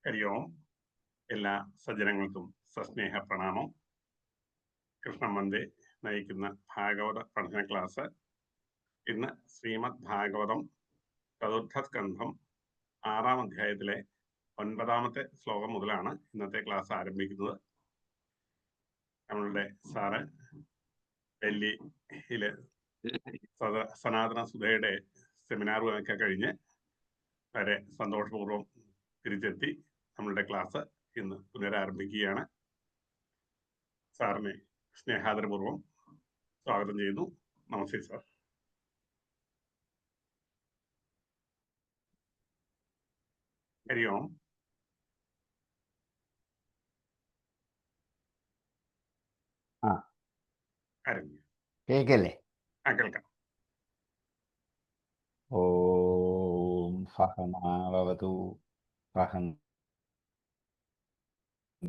ഹരി ഓം. എല്ലാ സജ്ജനങ്ങൾക്കും സസ്നേഹ പ്രണാമം. കൃഷ്ണമന്ദെ നയിക്കുന്ന ഭാഗവത പഠന ക്ലാസ് ഇന്ന് ശ്രീമദ് ഭാഗവതം ചതുർത്ഥ സ്കന്ധം 6-ാം അധ്യായത്തിലെ 9-ാമത്തെ ശ്ലോകം മുതലാണ് ഇന്നത്തെ ക്ലാസ് ആരംഭിക്കുന്നത്. നമ്മളുടെ സാറ് ഡൽഹിയിലെ സനാതന സുധയുടെ സെമിനാറുകളൊക്കെ കഴിഞ്ഞ് വളരെ സന്തോഷപൂർവ്വം തിരിച്ചെത്തി നമ്മളുടെ ക്ലാസ് ഇന്ന് പുനരാരംഭിക്കുകയാണ്. സാറിനെ സ്നേഹാദരപൂർവ്വം സ്വാഗതം ചെയ്യുന്നു. നമസ്തേ സാർ. ഹരി ഓം. കേക്കല്ലേ? കേൾക്കാം. ഓം സഹനാവതു സഹം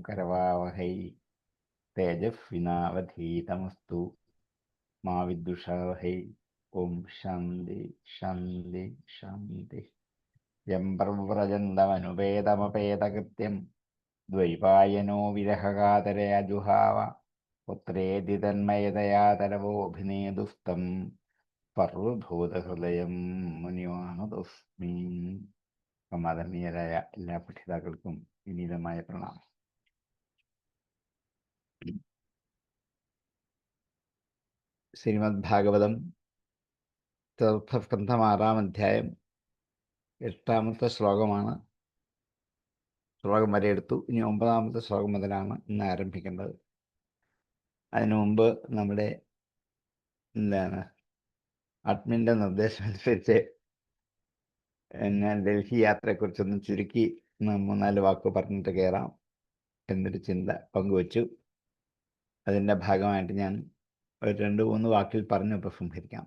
കരവാവഹൈ തേജസ്വിനാവധീതമസ്തു മാ വിദ്വിഷാവഹൈ. ഓം ശാന്തി ശാന്തി ശാന്തി. യം പ്രവ്രജന്തമനുപേതമപേതകൃത്യം ദ്വൈപായനോ വിരഹകാതരയജുഹാവ പുത്രേതി തന്മയതയാതരവോഭിനേദുസ്തം സർവഭൂതഹൃദയം മുനിമാനതോസ്മി. ആദരണീയരായ എല്ലാ പഠിതാക്കൾക്കും വിനീതമായ പ്രണാമം. ശ്രീമദ് ഭാഗവതം ചതുർത്ഥസ്കന്ധം 6-ാം അധ്യായം 8-ാമത്തെ ശ്ലോകമാണ്. ശ്ലോകം വരെ എടുത്തു. ഇനി 9-ാമത്തെ ശ്ലോകം മുതലാണ് ഇന്ന് ആരംഭിക്കേണ്ടത്. അതിനു മുമ്പ് നമ്മുടെ അഡ്മിൻ്റെ നിർദ്ദേശമനുസരിച്ച് ഞാൻ ഡൽഹി യാത്രയെക്കുറിച്ചൊന്ന് ചുരുക്കി 3-4 വാക്ക് പറഞ്ഞിട്ട് കയറാം എന്നൊരു ചിന്ത പങ്കുവച്ചു. അതിൻ്റെ ഭാഗമായിട്ട് ഞാൻ ഒരു 2-3 വാക്കിൽ പറഞ്ഞ് ഉപസംഹരിക്കാം.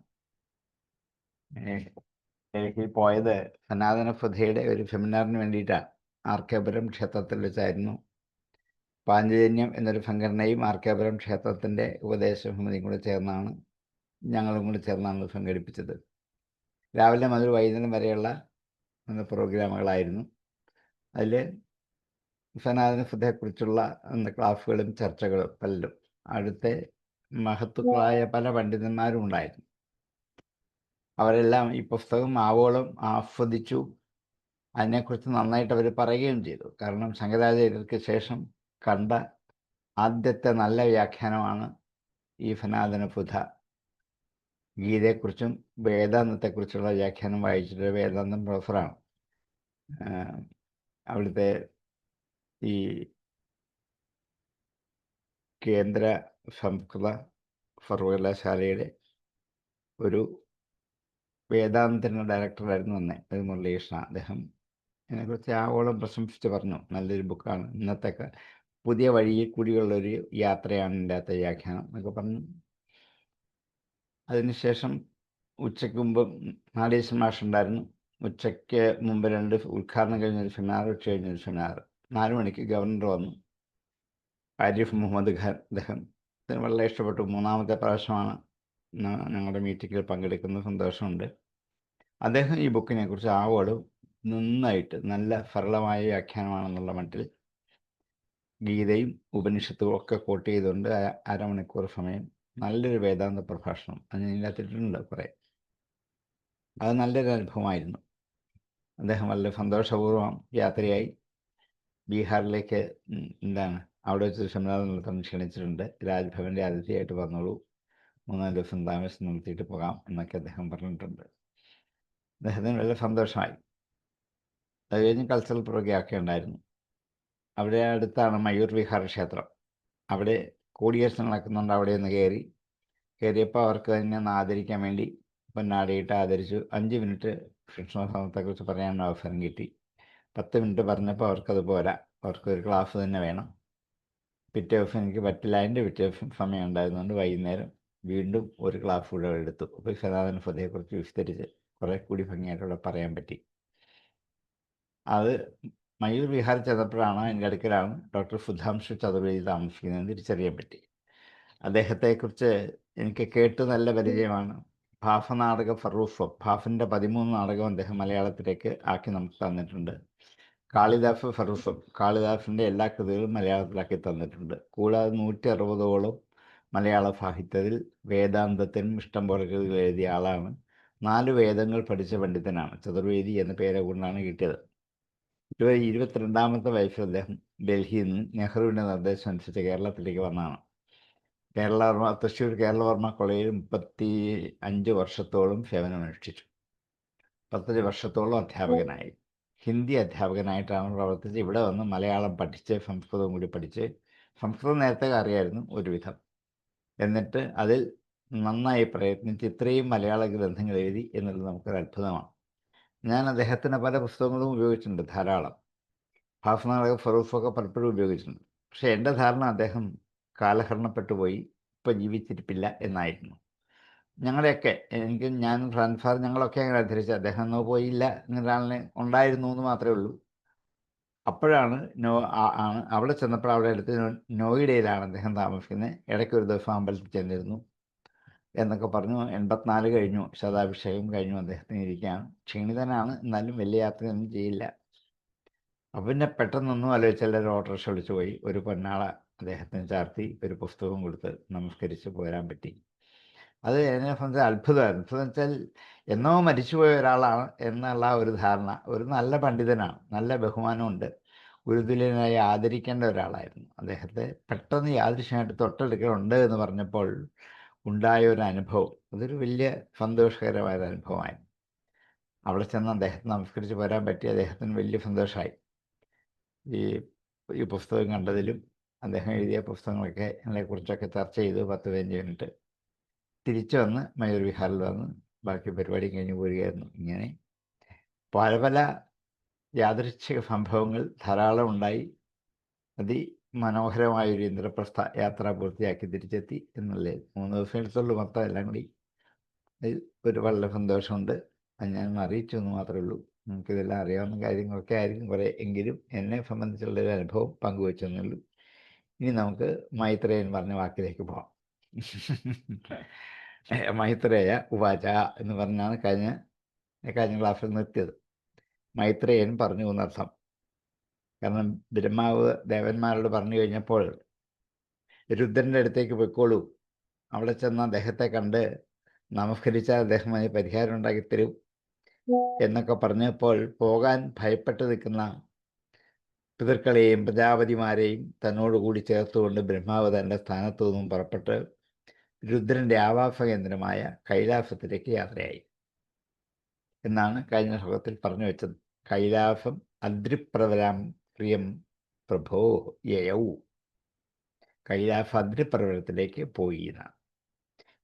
ഡൽഹിയിൽ പോയത് സനാതന സുധയുടെ ഒരു സെമിനാറിന് വേണ്ടിയിട്ടാണ്. ആർക്കേപുരം ക്ഷേത്രത്തിൽ വെച്ചായിരുന്നു. പാഞ്ചജന്യം എന്നൊരു സംഘടനയും ആർക്കേപുരം ക്ഷേത്രത്തിൻ്റെ ഉപദേശ സമിതിയും കൂടെ ചേർന്നാണ്, ഞങ്ങളും കൂടി ചേർന്നാണ് സംഘടിപ്പിച്ചത്. രാവിലെ മുതൽ വൈകുന്നേരം വരെയുള്ള പ്രോഗ്രാമുകളായിരുന്നു. അതിൽ സനാതന സുധയെക്കുറിച്ചുള്ള ക്ലാസ്സുകളും ചർച്ചകളും പലരും, അടുത്ത മഹത്തുക്കളായ പല പണ്ഡിതന്മാരും ഉണ്ടായിരുന്നു. അവരെല്ലാം ഈ പുസ്തകം ആവോളം ആസ്വദിച്ചു. അതിനെക്കുറിച്ച് നന്നായിട്ട് അവർ പറയുകയും ചെയ്തു. കാരണം ശങ്കരാചാര്യർക്ക് ശേഷം കണ്ട ആദ്യത്തെ നല്ല വ്യാഖ്യാനമാണ് ഈ സനാതന സുധ. ഗീതയെക്കുറിച്ചും വേദാന്തത്തെക്കുറിച്ചുള്ള വ്യാഖ്യാനം വായിച്ചിട്ട് വേദാന്തം പ്രൊഫസറാണ്. അവിടുത്തെ ഈ കേന്ദ്ര സംസ്കൃത സർവകലാശാലയുടെ ഒരു വേദാന്തത്തിൻ്റെ ഡയറക്ടറായിരുന്നു അന്നേ, അത് മുരളീകൃഷ്ണ. അദ്ദേഹം അതിനെക്കുറിച്ച് ആവോളം പ്രശംസിച്ച് പറഞ്ഞു. നല്ലൊരു ബുക്കാണ്, ഇന്നത്തെ പുതിയ വഴിയിൽ കൂടിയുള്ളൊരു യാത്രയാണ് ഇതിൻ്റെ അകത്തെ വ്യാഖ്യാനം എന്നൊക്കെ പറഞ്ഞു. അതിനുശേഷം ഉച്ചയ്ക്ക് മുമ്പ് നാടീശ്വരൻ മാഷുണ്ടായിരുന്നു. ഉച്ചയ്ക്ക് മുമ്പ് 2 ഉദ്ഘാടനം കഴിഞ്ഞൊരു സെമിനാർ, ഉച്ച കഴിഞ്ഞൊരു സെമിനാർ. 4 മണിക്ക് ഗവർണർ വന്നു, ആരിഫ് മുഹമ്മദ് ഖാൻ. അദ്ദേഹം ഇതിന് വളരെ ഇഷ്ടപ്പെട്ടു. 3-ാമത്തെ പ്രാവശ്യമാണ് ഞങ്ങളുടെ മീറ്റിങ്ങിൽ പങ്കെടുക്കുന്ന, സന്തോഷമുണ്ട്. അദ്ദേഹം ഈ ബുക്കിനെ കുറിച്ച് ആവോളം നന്നായിട്ട് നല്ല സരളമായ വ്യാഖ്യാനമാണെന്നുള്ള മട്ടിൽ ഗീതയും ഉപനിഷത്തും ഒക്കെ കോട്ട് ചെയ്തുകൊണ്ട് 1/2 മണിക്കൂർ സമയം നല്ലൊരു വേദാന്ത പ്രഭാഷണം അതിനകത്തിട്ടുണ്ട് കുറേ. അത് നല്ലൊരു അനുഭവമായിരുന്നു. അദ്ദേഹം വളരെ സന്തോഷപൂർവ്വം യാത്രയായി ബീഹാറിലേക്ക്. അവിടെ വെച്ചൊരു സെമിനാർ നടത്താൻ ക്ഷണിച്ചിട്ടുണ്ട്. രാജ്ഭവൻ്റെ അതിഥിയായിട്ട് വന്നോളൂ, 3-4 ദിവസം താമസം നടത്തിയിട്ട് പോകാം എന്നൊക്കെ അദ്ദേഹം പറഞ്ഞിട്ടുണ്ട്. അദ്ദേഹത്തിന് വളരെ സന്തോഷമായി. അത് കഴിഞ്ഞ് കൾച്ചറൽ പ്രോഗ്രാമൊക്കെ ഉണ്ടായിരുന്നു. അവിടെ അടുത്താണ് മയൂർ വിഹാർ ക്ഷേത്രം. അവിടെ കോടിയേഴ്സ് നടക്കുന്നുണ്ട്. അവിടെ ഒന്ന് കയറിയപ്പോൾ അവർക്ക് തന്നെ ആദരിക്കാൻ വേണ്ടി പൊന്നാടയിട്ട് ആദരിച്ചു. 5 മിനിറ്റ് കൃഷ്ണധർമ്മത്തെക്കുറിച്ച് പറയാനുള്ള അവസരം കിട്ടി. 10 മിനിറ്റ് പറഞ്ഞപ്പോൾ അവർക്കത് പോരാ, അവർക്കൊരു ക്ലാസ് തന്നെ വേണം. പിറ്റേ ദിവസം എനിക്ക് പറ്റില്ല. അതിൻ്റെ പിറ്റേ ദിവസം സമയം ഉണ്ടായിരുന്നുകൊണ്ട് വൈകുന്നേരം വീണ്ടും ഒരു ക്ലാസ് കൂടെ എടുത്തു. അപ്പോൾ സനാതന സുധയെക്കുറിച്ച് വിസ്തരിച്ച് കുറേ കൂടി ഭംഗിയായിട്ടുള്ള പറയാൻ പറ്റി. അത് മയൂർ വിഹാർ ചെന്നപ്പോഴാണ്, എൻ്റെ അടുക്കലാണ് ഡോക്ടർ സുധാംശു ചതുർവേദി താമസിക്കുന്നതെന്ന് തിരിച്ചറിയാൻ പറ്റി. അദ്ദേഹത്തെക്കുറിച്ച് എനിക്ക് കേട്ട് നല്ല പരിചയമാണ്. ഭാഫ നാടക ഫറൂഫ്, ഭാഫിൻ്റെ 13 നാടകം അദ്ദേഹം മലയാളത്തിലേക്ക് ആക്കി നമുക്ക് തന്നിട്ടുണ്ട്. കാളിദാസ് ഫറൂസും കാളിദാസിൻ്റെ എല്ലാ കൃതികളും മലയാളത്തിലാക്കി തന്നിട്ടുണ്ട്. കൂടാതെ 160ഓളം മലയാള സാഹിത്യത്തിൽ വേദാന്തത്തിനും ഇഷ്ടം പോലെ കൃതികൾ എഴുതിയ ആളാണ്. 4 വേദങ്ങൾ പഠിച്ച പണ്ഡിതനാണ്. ചതുർവേദി എന്ന പേര് കൊണ്ടാണ് കിട്ടിയത്. 22ാമത്തെ വയസ്സിൽ അദ്ദേഹം ഡൽഹിയിൽ നിന്ന് നെഹ്റുവിൻ്റെ നിർദ്ദേശം അനുസരിച്ച് കേരളത്തിലേക്ക് വന്നതാണ്. തൃശ്ശൂർ കേരളവർമ്മ കോളേജിൽ 35 വർഷത്തോളം സേവനമനുഷ്ഠിച്ചു. 15 വർഷത്തോളം അധ്യാപകനായി. ഹിന്ദി അധ്യാപകനായിട്ടാണ് പ്രവർത്തിച്ച് ഇവിടെ വന്ന് മലയാളം പഠിച്ച് സംസ്കൃതം കൂടി പഠിച്ച്, സംസ്കൃതം നേരത്തെ അറിയായിരുന്നു ഒരുവിധം, എന്നിട്ട് അതിൽ നന്നായി പ്രയത്നിച്ച് ഇത്രയും മലയാള ഗ്രന്ഥങ്ങൾ എഴുതി എന്നുള്ളത് നമുക്കൊരു അത്ഭുതമാണ്. ഞാൻ അദ്ദേഹത്തിൻ്റെ പല പുസ്തകങ്ങളും ഉപയോഗിച്ചിട്ടുണ്ട്, ധാരാളം. ഭാസനാടക ഫറൂഖൊക്കെ പലപ്പോഴും ഉപയോഗിച്ചിട്ടുണ്ട്. പക്ഷേ എൻ്റെ ധാരണ അദ്ദേഹം കാലഹരണപ്പെട്ടു പോയി, ഇപ്പോൾ ജീവിച്ചിരിപ്പില്ല എന്നായിരുന്നു. ഞങ്ങളുടെയൊക്കെ ഞാനും ഫ്രാൻസ് ഞങ്ങളൊക്കെ അങ്ങനെ ധരിച്ചു അദ്ദേഹം ഒന്നും പോയില്ല, എന്നൊരാളിനെ ഉണ്ടായിരുന്നു എന്ന് മാത്രമേ ഉള്ളൂ. അപ്പോഴാണ് അവിടെ ചെന്നപ്പോൾ അവിടെ അടുത്ത് നോയിഡയിലാണ് അദ്ദേഹം താമസിക്കുന്നത്. ഇടയ്ക്ക് ഒരു ദിവസം അമ്പലത്തിൽ ചെന്നിരുന്നു എന്നൊക്കെ പറഞ്ഞു. 84 കഴിഞ്ഞു, ശതാഭിഷേകം കഴിഞ്ഞു, അദ്ദേഹത്തിന് ഇരിക്കുകയാണ്. ക്ഷീണിതനാണ്, എന്നാലും വലിയ യാത്രയൊന്നും ചെയ്യില്ല. അപ്പം പിന്നെ പെട്ടെന്നൊന്നും ആലോചിച്ചാൽ ഒരു ഓട്ടോറിക്ഷ വിളിച്ചു പോയി, ഒരു പൊന്നാള അദ്ദേഹത്തിന് ചാർത്തി ഒരു പുസ്തകം കൊടുത്ത് നമസ്കരിച്ച് പോരാൻ പറ്റി. അത് എന്നെ സംബന്ധിച്ച് അത്ഭുതമായിരുന്നു. എന്ന് വെച്ചാൽ എന്നോ മരിച്ചുപോയ ഒരാളാണ് എന്നുള്ള ഒരു ധാരണ. ഒരു നല്ല പണ്ഡിതനാണ്, നല്ല ബഹുമാനമുണ്ട്, ഗുരുതുല്യനായി ആദരിക്കേണ്ട ഒരാളായിരുന്നു. അദ്ദേഹത്തെ പെട്ടെന്ന് യാദൃശ്യമായിട്ട് തൊട്ടടുക്കലുണ്ട് എന്ന് പറഞ്ഞപ്പോൾ ഉണ്ടായ ഒരു അനുഭവം, അതൊരു വലിയ സന്തോഷകരമായൊരു അനുഭവമായിരുന്നു. അവിടെ ചെന്ന് അദ്ദേഹത്തെ നമസ്കരിച്ച് പോരാൻ പറ്റി. അദ്ദേഹത്തിന് വലിയ സന്തോഷമായി. ഈ പുസ്തകം കണ്ടതിലും അദ്ദേഹം എഴുതിയ പുസ്തകങ്ങളൊക്കെ അതിനെക്കുറിച്ചൊക്കെ ചർച്ച ചെയ്തു 10-15 മിനിറ്റ്. തിരിച്ചു വന്ന് മയൂർ വിഹാറിൽ വന്ന് ബാക്കി പരിപാടി കഴിഞ്ഞ് പോരുകയായിരുന്നു. ഇങ്ങനെ പല പല യാദൃച്ഛിക സംഭവങ്ങൾ ധാരാളം ഉണ്ടായി. അതിമനോഹരമായൊരു ഇന്ദ്രപ്രസ്ഥ യാത്ര പൂർത്തിയാക്കി തിരിച്ചെത്തി എന്നുള്ളത് 3 ദിവസം എടുത്തുള്ളൂ മൊത്തം എല്ലാം കൂടി. ഒരു വളരെ സന്തോഷമുണ്ട്. അത് ഞാൻ അറിയിച്ചു എന്ന് മാത്രമേ ഉള്ളൂ. നമുക്കിതെല്ലാം അറിയാവുന്ന കാര്യങ്ങളൊക്കെ ആയിരിക്കും കുറേ, എങ്കിലും എന്നെ സംബന്ധിച്ചുള്ളൊരു അനുഭവം പങ്കുവെച്ചു എന്നുള്ളൂ. ഇനി നമുക്ക് മൈത്രേയൻ പറഞ്ഞ വാക്കിലേക്ക് പോകാം. മൈത്രേയ ഉവാച എന്ന് പറഞ്ഞാണ് കഴിഞ്ഞ ക്ലാസ്സിൽ നിർത്തിയത്. മൈത്രേയൻ പറഞ്ഞു എന്നർത്ഥം. കാരണം ബ്രഹ്മാവ് ദേവന്മാരോട് പറഞ്ഞു കഴിഞ്ഞപ്പോൾ രുദ്രൻ്റെ അടുത്തേക്ക് പൊയ്ക്കോളൂ, അവിടെ ചെന്ന് അദ്ദേഹത്തെ കണ്ട് നമസ്കരിച്ചാൽ അദ്ദേഹം അതിന് പരിഹാരം ഉണ്ടാക്കിത്തരും എന്നൊക്കെ പറഞ്ഞപ്പോൾ പോകാൻ ഭയപ്പെട്ട് നിൽക്കുന്ന പിതൃക്കളെയും പ്രജാപതിമാരെയും തന്നോടുകൂടി ചേർത്തുകൊണ്ട് ബ്രഹ്മാവ് തൻ്റെ സ്ഥാനത്തു നിന്നും പുറപ്പെട്ട് രുദ്രൻ്റെ ആവാസ കേന്ദ്രമായ കൈലാസത്തിലേക്ക് യാത്രയായി എന്നാണ് കഴിഞ്ഞ ശ്ലോകത്തിൽ പറഞ്ഞു വെച്ചത്. കൈലാസം അദ്രിപ്രവരാം പ്രിയം പ്രഭോ യയൗ. കൈലാസ അദ്രിപ്രവരത്തിലേക്ക് പോയി എന്നാണ്.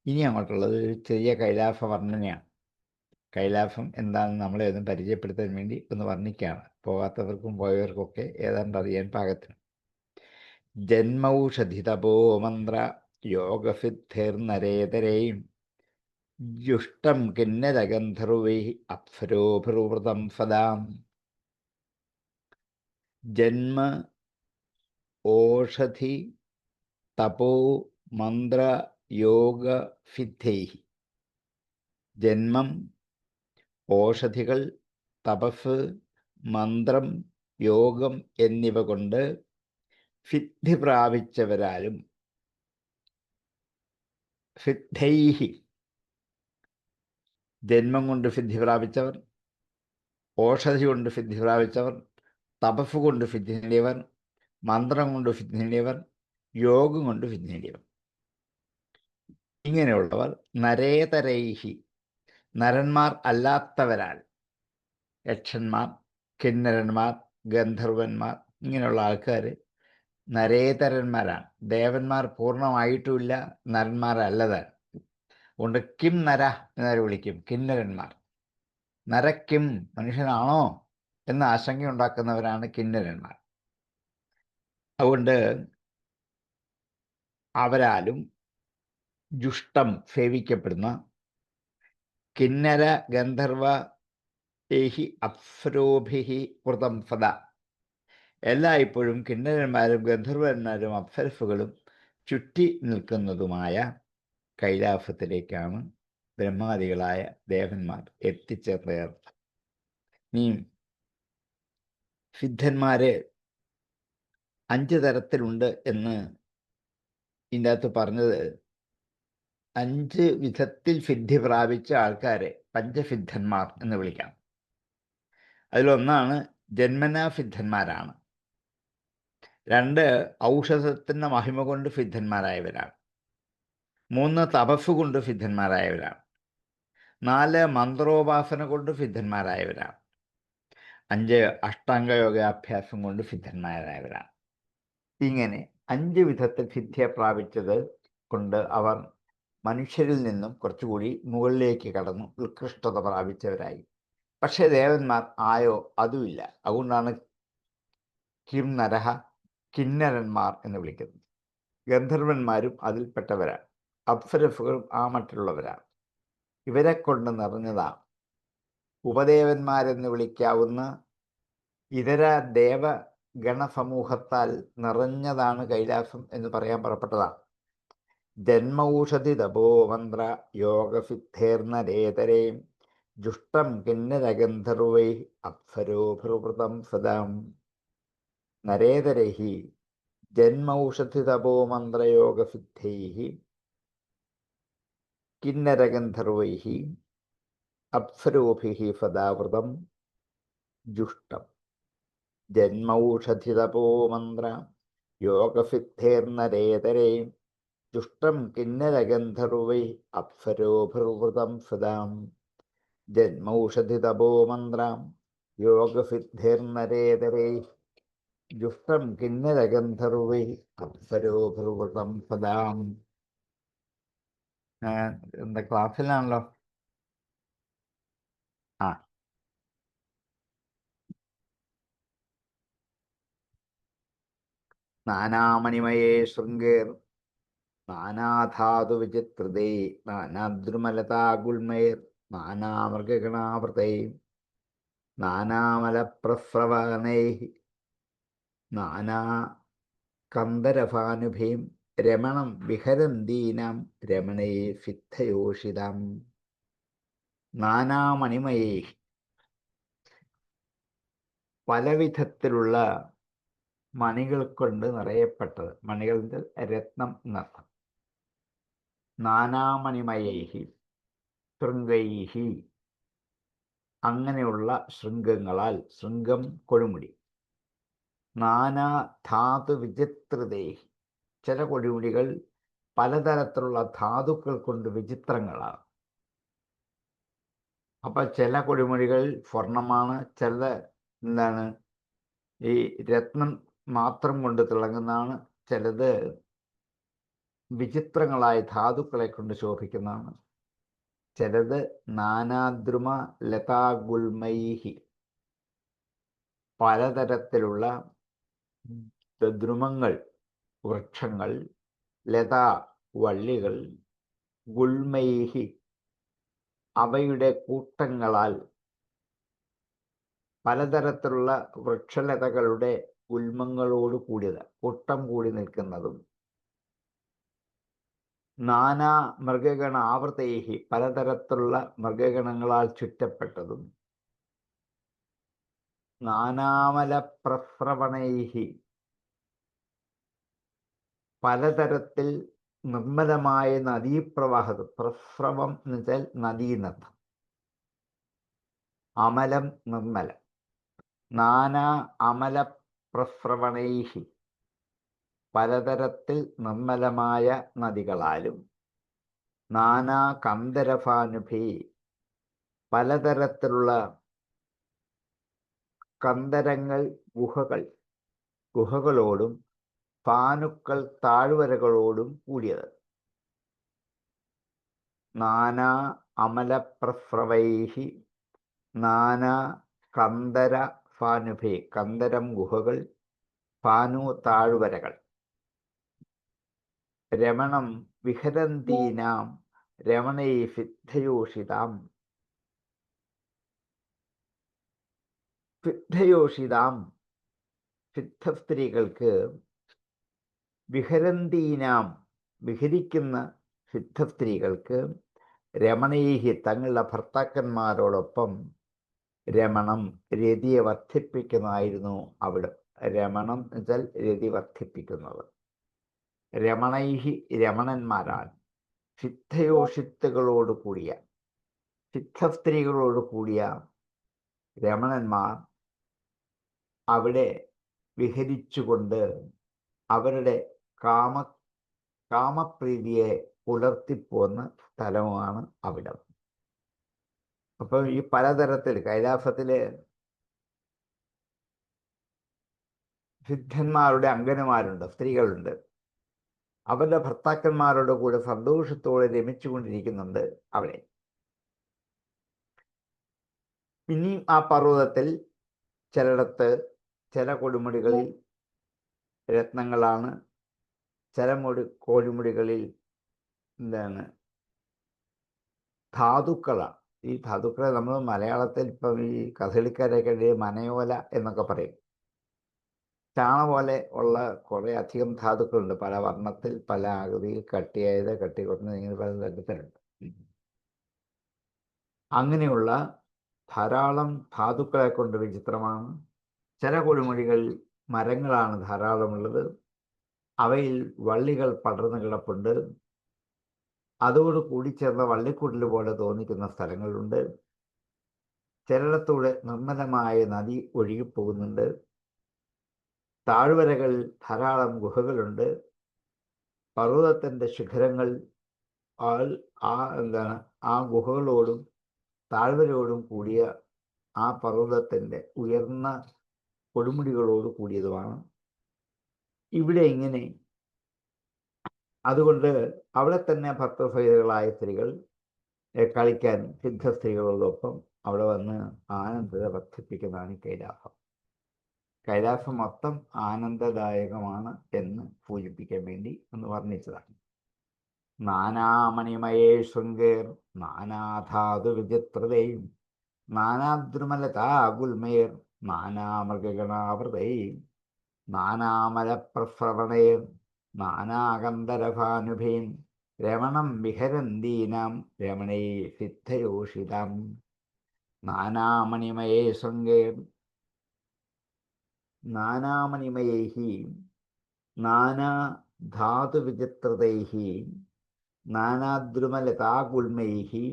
ഇനി അങ്ങോട്ടുള്ളത് ഒരു ചെറിയ കൈലാസ വർണ്ണനയാണ്. കൈലാസം എന്താണെന്ന് നമ്മളെ ഒന്ന് പരിചയപ്പെടുത്താൻ വേണ്ടി ഒന്ന് വർണ്ണിക്കുകയാണ്, പോകാത്തവർക്കും പോയവർക്കൊക്കെ ഏതാണ്ട് അറിയാൻ പാകത്തിന്. ജന്മൌഷധി തപോ മന്ത്ര യോഗസിദ്ധേർനരേതരേയും ജുഷ്ടം കിന്നരഗന്ധർവൈ അപ്സരോഭിർവൃതം സദാം. ജന്മ ഓഷധി തപോ മന്ത്ര യോഗ സിദ്ധൈ. ജന്മം, ഓഷധികൾ, തപസ്, മന്ത്രം, യോഗം എന്നിവ കൊണ്ട് സിദ്ധി പ്രാപിച്ചവരാലും സിദ്ധൈഹി. ജന്മം കൊണ്ട് സിദ്ധി പ്രാപിച്ചവർ, ഓഷധി കൊണ്ട് സിദ്ധി പ്രാപിച്ചവർ, തപസ് കൊണ്ട് സിദ്ധി നേടിയവർ, മന്ത്രം കൊണ്ട് സിദ്ധി നേടിയവർ, യോഗം കൊണ്ട് സിദ്ധി നേടിയവർ, ഇങ്ങനെയുള്ളവർ നരേതരൈഹി, നരന്മാർ അല്ലാത്തവരാൽ, യക്ഷന്മാർ, കിന്നരന്മാർ, ഗന്ധർവന്മാർ, ഇങ്ങനെയുള്ള ആൾക്കാർ നരേതരന്മാരാണ്. ദേവന്മാർ പൂർണ്ണമായിട്ടുമില്ല, നരന്മാരല്ലതാണ്. അതുകൊണ്ട് കിം നര എന്നവരെ വിളിക്കും, കിന്നരന്മാർ. നരക്കിം, മനുഷ്യനാണോ എന്ന ആശങ്കയുണ്ടാക്കുന്നവരാണ് കിന്നരന്മാർ. അതുകൊണ്ട് അവരാലും ജുഷ്ടം, സേവിക്കപ്പെടുന്ന, കിന്നര ഗന്ധർവ ഏഹി അപ്സരോഭിഹി വൃതം സദാ. എല്ലായ്പ്പോഴും കിന്നരന്മാരും ഗന്ധർവന്മാരും അപ്സരസുകളും ചുറ്റി നിൽക്കുന്നതുമായ കൈലാസത്തിലേക്കാണ് ബ്രഹ്മാദികളായ ദേവന്മാർ എത്തിച്ചേർന്നത്. ഇനി സിദ്ധന്മാര് 5 തരത്തിലുണ്ട് എന്ന് ഇതിൻ്റെ അകത്ത് പറഞ്ഞത് 5 വിധത്തിൽ സിദ്ധി പ്രാപിച്ച ആൾക്കാരെ പഞ്ചസിദ്ധന്മാർ എന്ന് വിളിക്കാം. അതിലൊന്നാണ് ജന്മനാ സിദ്ധന്മാരാണ്. 2 ഔഷധത്തിൻ്റെ മഹിമ കൊണ്ട് സിദ്ധന്മാരായവരാണ്. 3 തപസ് കൊണ്ട് സിദ്ധന്മാരായവരാണ്. 4 മന്ത്രോപാസന കൊണ്ട് സിദ്ധന്മാരായവരാണ്. 5 അഷ്ടാംഗയോഗാഭ്യാസം കൊണ്ട് സിദ്ധന്മാരായവരാണ്. ഇങ്ങനെ 5 വിധത്തിൽ സിദ്ധിയെ പ്രാപിച്ചത് കൊണ്ട് അവർ മനുഷ്യരിൽ നിന്നും കുറച്ചുകൂടി മുകളിലേക്ക് കടന്നു ഉത്കൃഷ്ടത പ്രാപിച്ചവരായി. പക്ഷേ ദേവന്മാർ ആയോ അതുമില്ല. അതുകൊണ്ടാണ് കിം നരഹ കിന്നരന്മാർ എന്ന് വിളിക്കുന്നത്. ഗന്ധർവന്മാരും അതിൽപ്പെട്ടവരാണ്. അപ്സരസുകളും ആ മറ്റുള്ളവരാണ്. ഇവരെ കൊണ്ട് നിറഞ്ഞതാണ്. ഉപദേവന്മാരെന്ന് വിളിക്കാവുന്ന ഇതര ദേവഗണസമൂഹത്താൽ നിറഞ്ഞതാണ് കൈലാസം എന്ന് പറയാൻ പുറപ്പെട്ടതാണ്. ജന്മൌഷധി തപോമന്ത്ര യോഗസിദ്ധേർന്നരേതരേം ജുഷ്ടം കിന്നരഗന്ധർവൈ അപ്സരോഭിർവൃതം സദാം. നരേതരൈ ജന്മൌഷധി തപോമന്ത്രയോഗസിദ്ധൈ കിന്നരഗന്ധർവൈ അപ്സരോഭിഃ സദാവൃതം ജുഷ്ടം. ജന്മൌഷധി തപോമന്ത്ര യോഗസിദ്ധേർന്നരേതരേ ജുഷ്ടം കിന്നരഗന്ധർവൈ അപ്സരോഭിർവൃതം സദാം. ജന്മൌഷധി തപോമന്ത്ര യോഗസിദ്ധേർന്നരേതരേ ജുഷ്ടം കിന്നരഗന്ധർവൈ അപ്സരോഭിർവൃതം സദാം. എന്താ ക്ലാസ്സിലാണല്ലോ. ആ നാനാമണിമയേ ശൃംഗേർ നാനാധാതു വിചിത്രതേ നാനാദ്രുമലതാഗുൽമൈർ നാനാമൃഗഗണാവൃതൈ നാനാമലപ്രസ്രവണൈ നാനാ കന്ദരഭാനുഭീം രമണം വിഹരന്തീനാം രമണേ സിദ്ധയോഷിതാം. നാനാമണിമയേ പലവിധത്തിലുള്ള മണികൾ കൊണ്ട് നിറയപ്പെട്ടത്. മണികളുടെ രത്നം എന്നർത്ഥം. നാനാമണിമയൈഹി ശൃംഗൈഹി അങ്ങനെയുള്ള ശൃംഗങ്ങളാൽ, ശൃംഗം കൊടുമുടി. നാനാ ധാതു വിചിത്രതേഹി ചില കൊടുമുടികൾ പലതരത്തിലുള്ള ധാതുക്കൾ കൊണ്ട് വിചിത്രങ്ങളാണ്. അപ്പം ചില കൊടുമുടികൾ സ്വർണമാണ്, ചില എന്താണ് ഈ രത്നം മാത്രം കൊണ്ട് തിളങ്ങുന്നതാണ്, ചിലത് വിചിത്രങ്ങളായ ധാതുക്കളെ കൊണ്ട് ശോഭിക്കുന്നതാണ്, ചിലത് നാനാദ്രുമ ലതാഗുൽമൈഹി പലതരത്തിലുള്ള ദ്രുമങ്ങൾ വൃക്ഷങ്ങൾ, ലതാ വള്ളികൾ, ഗുൽമൈഹി അവയുടെ കൂട്ടങ്ങളാൽ പലതരത്തിലുള്ള വൃക്ഷലതകളുടെ ഉൽമങ്ങളോട് കൂടിയത് കൂട്ടം കൂടി നിൽക്കുന്നതും. നാനാ മൃഗഗണ ആവൃതൈഹി പലതരത്തിലുള്ള മൃഗഗണങ്ങളാൽ ചുറ്റപ്പെട്ടതും. നാനാമല പ്രസ്രവണൈഹി പലതരത്തിൽ നിർമ്മലമായ നദീപ്രവാഹം. പ്രസ്രവം എന്ന് വെച്ചാൽ നദീനദം, അമലം നിർമ്മലം. നാനാ അമല പ്രസ്രവണൈഹി പലതരത്തിൽ നിർമ്മലമായ നദികളാലും. നാനാ കന്ദരഭാനുഭി പലതരത്തിലുള്ള കന്ദരങ്ങൾ ഗുഹകളോടും ഭാനുക്കൾ താഴ്വരകളോടും കൂടിയത്. നാനാ അമലപ്രസ്രവൈഹി നാനാ കന്ദര ഭാനുഭി കന്ദരം ഗുഹകൾ, ഭാനു താഴ്വരകൾ. രമണം വിഹരന്തീനാം രമണൈ സിദ്ധയോഷിതാം. സിദ്ധയോഷിതാം സിദ്ധസ്ത്രീകൾക്ക്, വിഹരന്തീനാം വിഹരിക്കുന്ന സിദ്ധസ്ത്രീകൾക്ക്, രമണീഹി തങ്ങളുടെ ഭർത്താക്കന്മാരോടൊപ്പം രമണം, രതിയെ വർദ്ധിപ്പിക്കുന്നതായിരുന്നു അവിടെ. രമണം എന്ന് വെച്ചാൽ രതി വർദ്ധിപ്പിക്കുന്നത്. രമണൈഹി, രമണന്മാരാൽ, സിദ്ധയോഷിത്തുകളോട് കൂടിയ, സിദ്ധസ്ത്രീകളോട് കൂടിയ രമണന്മാർ അവിടെ വിഹരിച്ചുകൊണ്ട് അവരുടെ കാമപ്രീതിയെ പുലർത്തിപ്പോന്ന സ്ഥലമാണ് അവിടം. അപ്പം ഈ പലതരത്തിൽ കൈലാസത്തിലെ സിദ്ധന്മാരുടെ അംഗനമാരുണ്ട്, സ്ത്രീകളുണ്ട്. അവരുടെ ഭർത്താക്കന്മാരുടെ കൂടെ സന്തോഷത്തോടെ രമിച്ചുകൊണ്ടിരിക്കുന്നുണ്ട് അവിടെ. ഇനിയും ആ പർവ്വതത്തിൽ ചിലയിടത്ത് ചില കൊടുമുടികളിൽ രത്നങ്ങളാണ്, ചില കൊടുമുടികളിൽ ധാതുക്കളാണ്. ഈ ധാതുക്കളെ നമ്മൾ മലയാളത്തിൽ ഇപ്പം ഈ കഥകളിക്കാരൊക്കെ മനയോല എന്നൊക്കെ പറയും. ചാണ പോലെ ഉള്ള കുറേ അധികം ധാതുക്കളുണ്ട്, പല വർണ്ണത്തിൽ, പല ആകൃതിയിൽ, കട്ടിയായത്, കട്ടി കുറഞ്ഞത്, ഇങ്ങനെ പല തരത്തിലുണ്ട്. അങ്ങനെയുള്ള ധാരാളം ധാതുക്കളെ കൊണ്ട് വിചിത്രമാണ്. ചില കൊടുമുടികളിൽ മരങ്ങളാണ് ധാരാളമുള്ളത്. അവയിൽ വള്ളികൾ പടർന്നു കിടപ്പുണ്ട്. അതോട് കൂടിച്ചേർന്ന വള്ളിക്കുടൽ പോലെ തോന്നിക്കുന്ന സ്ഥലങ്ങളുണ്ട്. ചിലയിടത്തൂടെ നിർമ്മലമായ നദി ഒഴുകിപ്പോകുന്നുണ്ട്. താഴ്വരകളിൽ ധാരാളം ഗുഹകളുണ്ട്. പർവ്വതത്തിൻ്റെ ശിഖരങ്ങൾ ആ ഗുഹകളോടും താഴ്വരയോടും കൂടിയ ആ പർവ്വതത്തിൻ്റെ ഉയർന്ന കൊടുമുടികളോട് കൂടിയതുമാണ്. ഇവിടെ ഇങ്ങനെ അതുകൊണ്ട് അവിടെ തന്നെ ഭക്തസഹിതകളായ സ്ത്രീകൾ കളിക്കാൻ സിദ്ധ സ്ത്രീകളോടൊപ്പം അവിടെ വന്ന് ആനന്ദത വർദ്ധിപ്പിക്കുന്നതാണ് കൈലാസം. കൈലാസം മൊത്തം ആനന്ദദായകമാണ് എന്ന് സൂചിപ്പിക്കാൻ വേണ്ടി ഒന്ന് വർണ്ണിച്ചതാണ്. നാനാമണിമയേ ശൃംഗേർ നാനാധാതു വിചിത്രതയും നാനാദ്രുമലതാഗുൽമേർ നാനാമൃഗഗണാവൃതയും നാനാമലപ്രസ്രവണേർ നാനാകന്ധരഭാനുഭേം രമണം വിഹരന്തീനാം രമണേ സിദ്ധയോഷിതാം. നാനാമണിമയേ ശൃംഗേർ, നാനാമണിമയൈഹി നാനാധാതുവിചിത്രതൈഹി നാനാദ്രുമലതാഗുൽമൈഹി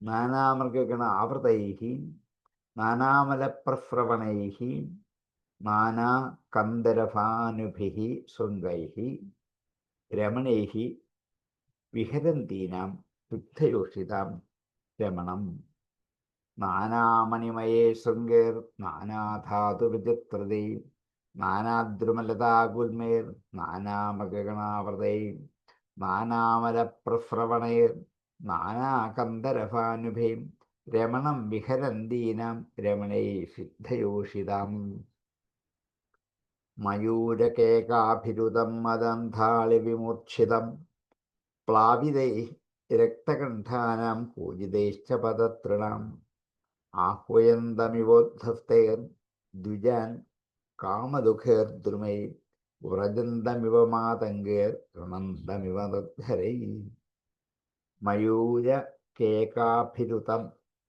നാനാമൃഗഗണ ആവൃതൈഹി നാനാമലപ്രസ്രവണൈഹി നാനാകന്ധരഭാനുഭിഃ ശൃംഗൈഃ രമണൈഃ വിഹരന്തീനാം സിദ്ധയോഷിതാം രമണം. നാനാമണിമയേ ശൃംഗേർ നാനാധാതുവിചിത്രതൈ നാനാദ്രുമലതാഗുൽമേർ നാനാമൃഗഗണാവൃതൈ നാനാമലപ്രസ്രവണൈർ നാനാകന്ധരഭാനുഭൈം രമണം വിഹരന്തീനാം രമണൈ സിദ്ധയോഷിതാം. മയൂരകേകാഭിരുതം മദന്ധാളി വിമൂർച്ഛിതം പ്ലാവിതൈ രക്തകണ്ഠാനാം കൂജിതൈശ്ച പദതൃണാം ആഹ്വയന്തമിവോദ്ധസ്തൈർ ദ്വിജാൻ കാമദുഃഖൈർദ്രുമൈ വ്രജന്തമിവ മാതംഗൈർ ഗൃണന്തമിവ നിർദ്ധരൈ. മയൂരകേകാഭിരുതം,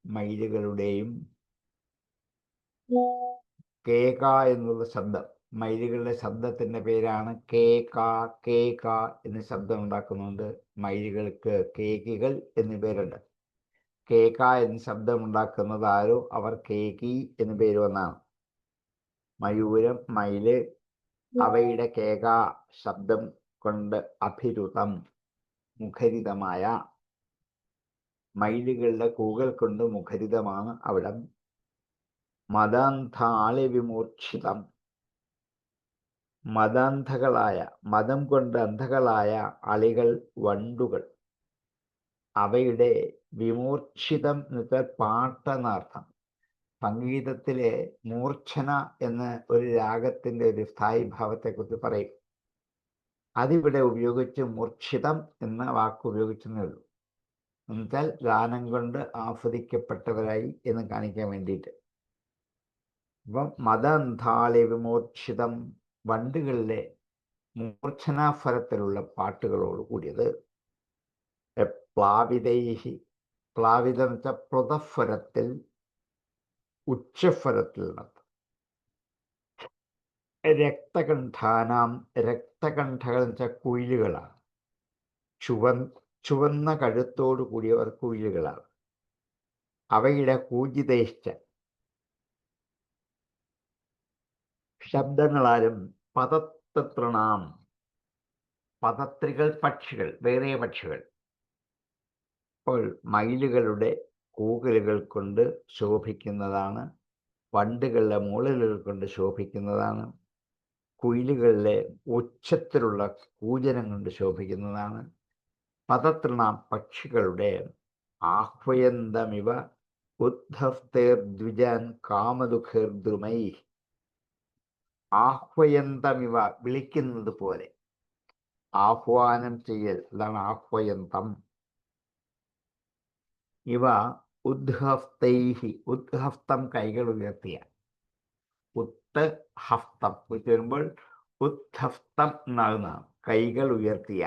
മയിലുകളുടെയും, കേക എന്നുള്ള ശബ്ദം, മയിലുകളുടെ ശബ്ദത്തിൻ്റെ പേരാണ് കേക. കേക എന്ന് ശബ്ദം ഉണ്ടാക്കുന്നുണ്ട്. മയിലുകൾക്ക് കേകികൾ എന്ന് പേരുണ്ട്. കേക എന്ന് ശബ്ദം ഉണ്ടാക്കുന്നത് ആരോ അവർ കേകി എന്ന് പേര് വന്നാണ്. മയൂരം, മയില്, അവയുടെ കേക ശബ്ദം കൊണ്ട് അഭിരുതം മുഖരിതമായ, മയിലുകളുടെ കൂകൽ കൊണ്ട് മുഖരിതമാണ് അവിടം. മദാന്ധാളി വിമൂർച്ഛിതം, മദാന്ധകളായ, മദം കൊണ്ട് അന്ധകളായ അളികൾ, വണ്ടുകൾ, അവയുടെ വിമൂർച്ഛിതം എന്ന് വെച്ചാൽ പാട്ടെന്നർത്ഥം. സംഗീതത്തിലെ മൂർച്ഛന എന്ന ഒരു രാഗത്തിൻ്റെ ഒരു സ്ഥായി ഭാവത്തെക്കുറിച്ച് പറയും. അതിവിടെ ഉപയോഗിച്ച് മൂർച്ഛിതം എന്ന വാക്ക് ഉപയോഗിച്ചെന്നേ ഉള്ളൂ. എന്നുവെച്ചാൽ ഗാനം കൊണ്ട് ആസ്വദിക്കപ്പെട്ടവരായി എന്ന് കാണിക്കാൻ വേണ്ടിയിട്ട്. അപ്പം മദാന്ധാളി വിമൂർച്ഛിതം, വണ്ടുകളിലെ മൂർച്ഛനാഫലത്തിലുള്ള പാട്ടുകളോട് കൂടിയത്. പ്ലാവിതൈഹി, പ്ലാവിതം വെച്ചാൽ പ്ലുതസ്വരത്തിൽ, ഉച്ചസ്വരത്തിൽ നടത്തും. രക്തകണ്ഠാനാം, രക്തകണ്ഠകൾ എന്ന് വെച്ചാൽ കുയിലുകളാണ്. ചുവന്ന കഴുത്തോടു കൂടിയവർ കുയിലുകളാണ്. അവയുടെ കൂജിതേശ്ച ശബ്ദങ്ങളാലും പദതൃണാം, പദത്രികൾ പക്ഷികൾ, വേറെ പക്ഷികൾ. അപ്പോൾ മയിലുകളുടെ കൂകലുകൾ കൊണ്ട് ശോഭിക്കുന്നതാണ്, വണ്ടുകളുടെ മൂളലുകൾ കൊണ്ട് ശോഭിക്കുന്നതാണ്, കുയിലുകളിലെ ഉച്ചത്തിലുള്ള കൂജനം കൊണ്ട് ശോഭിക്കുന്നതാണ്. പദതൃണാം, പക്ഷികളുടെ ആഹ്വയന്തമിവ ഉദ്ധസ്തേർദ്വിജാൻ കാമദുഃഖേർദ്രുമൈ. ആഹ്വയന്തമിവ, വിളിക്കുന്നത് പോലെ, ആഹ്വാനം ചെയ്യൽ, അതാണ് ആഹ്വയന്തം. ഇവ ഉദ്ഹസ്തൈഹി, ഉദ്ഹസ്തം കൈകൾ ഉയർത്തിയ, ഉത്ഹസ്തം വരുമ്പോൾ ഉദ്ഹസ്തം എന്നാകുന്ന കൈകൾ ഉയർത്തിയ.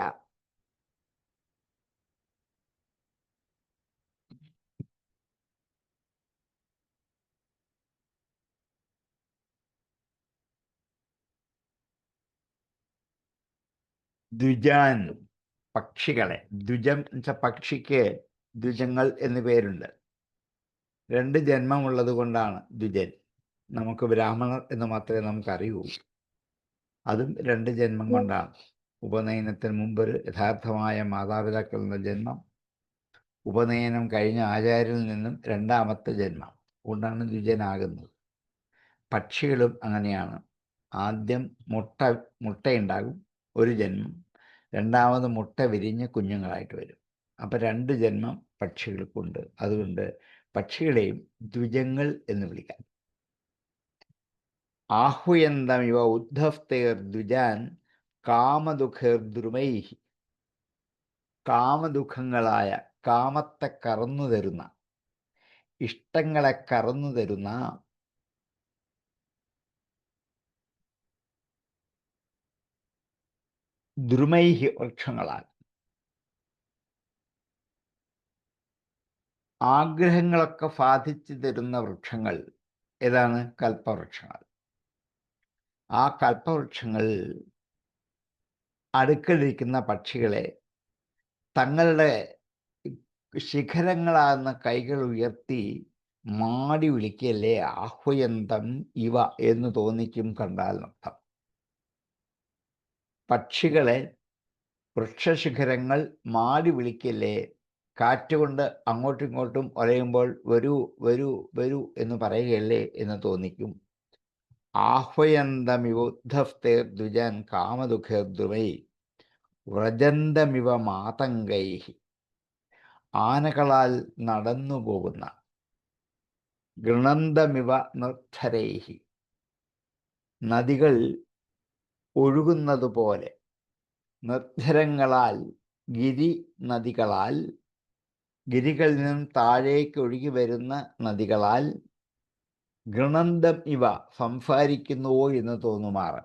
ദ്വിജാൻ, പക്ഷികളെ. ദ്വിജം എന്ന് വെച്ചാൽ പക്ഷിക്ക് ദ്വിജങ്ങൾ എന്ന് പേരുണ്ട്. 2 ജന്മമുള്ളത് കൊണ്ടാണ് ദ്വിജൻ. നമുക്ക് ബ്രാഹ്മണർ എന്ന് മാത്രമേ നമുക്കറിയൂ. അതും 2 ജന്മം കൊണ്ടാണ്. ഉപനയനത്തിന് മുമ്പൊരു യഥാർത്ഥമായ മാതാപിതാക്കളിൽ നിന്ന് ജന്മം, ഉപനയനം കഴിഞ്ഞ ആചാര്യനിൽ നിന്നും 2ാമത്തെ ജന്മം കൊണ്ടാണ് ദ്വിജനാകുന്നത്. പക്ഷികളും അങ്ങനെയാണ്. ആദ്യം മുട്ടയുണ്ടാകും, ഒരു ജന്മം. 2ാമത് മുട്ട വിരിഞ്ഞ് കുഞ്ഞുങ്ങളായിട്ട് വരും. അപ്പം 2 ജന്മം പക്ഷികൾക്കുണ്ട്. അതുകൊണ്ട് പക്ഷികളെയും ദ്വിജങ്ങൾ എന്ന് വിളിക്കാം. ആഹ്വയന്തമിവ ഉദ്ധസ്തേർദ്വിജാൻ കാമദുഃഖേർദ്രുമൈ. കാമദുഃഖങ്ങളായ, കാമത്തെ കറന്നു തരുന്ന, ഇഷ്ടങ്ങളെ കറന്നു തരുന്ന ദ്രുമൈഹി, വൃക്ഷങ്ങളാൽ. ആഗ്രഹങ്ങളൊക്കെ സാധിച്ചു തരുന്ന വൃക്ഷങ്ങൾ ഏതാണ്? കൽപ്പവൃക്ഷങ്ങൾ. ആ കൽപ്പവൃക്ഷങ്ങൾ അടുക്കലിരിക്കുന്ന പക്ഷികളെ തങ്ങളുടെ ശിഖരങ്ങളാകുന്ന കൈകൾ ഉയർത്തി മാടി വിളിക്കല്ലേ, ആഹ്വയന്തം ഇവ എന്ന് തോന്നിക്കും കണ്ടാൽ അർത്ഥം. പക്ഷികളെ വൃക്ഷശിഖരങ്ങൾ മാടി വിളിക്കല്ലേ, കാറ്റുകൊണ്ട് അങ്ങോട്ടും ഇങ്ങോട്ടും ഒലയുമ്പോൾ വരൂ വരൂ വരൂ എന്ന് പറയുകയല്ലേ എന്ന് തോന്നിക്കും. ആഹ്വയന്തമിവ ഉദ്ധസ്തേർ ദ്വിജാൻ കാമദുഃഖേർദ്രുമൈ വ്രജന്തമിവ മാതംഗൈ. ആനകളാൽ നടന്നു പോകുന്ന, ഗൃണന്തമിവ നിർദ്ധരൈഹി, നദികൾ ഒഴുകുന്നത് പോലെ, നിർദ്ധരങ്ങളാൽ, ഗിരി നദികളാൽ, ഗിരികളിൽ നിന്നും താഴേക്ക് ഒഴുകി വരുന്ന നദികളാൽ, ഗൃണന്തം ഇവ, സംസാരിക്കുന്നുവോ എന്ന് തോന്നുമാറ്.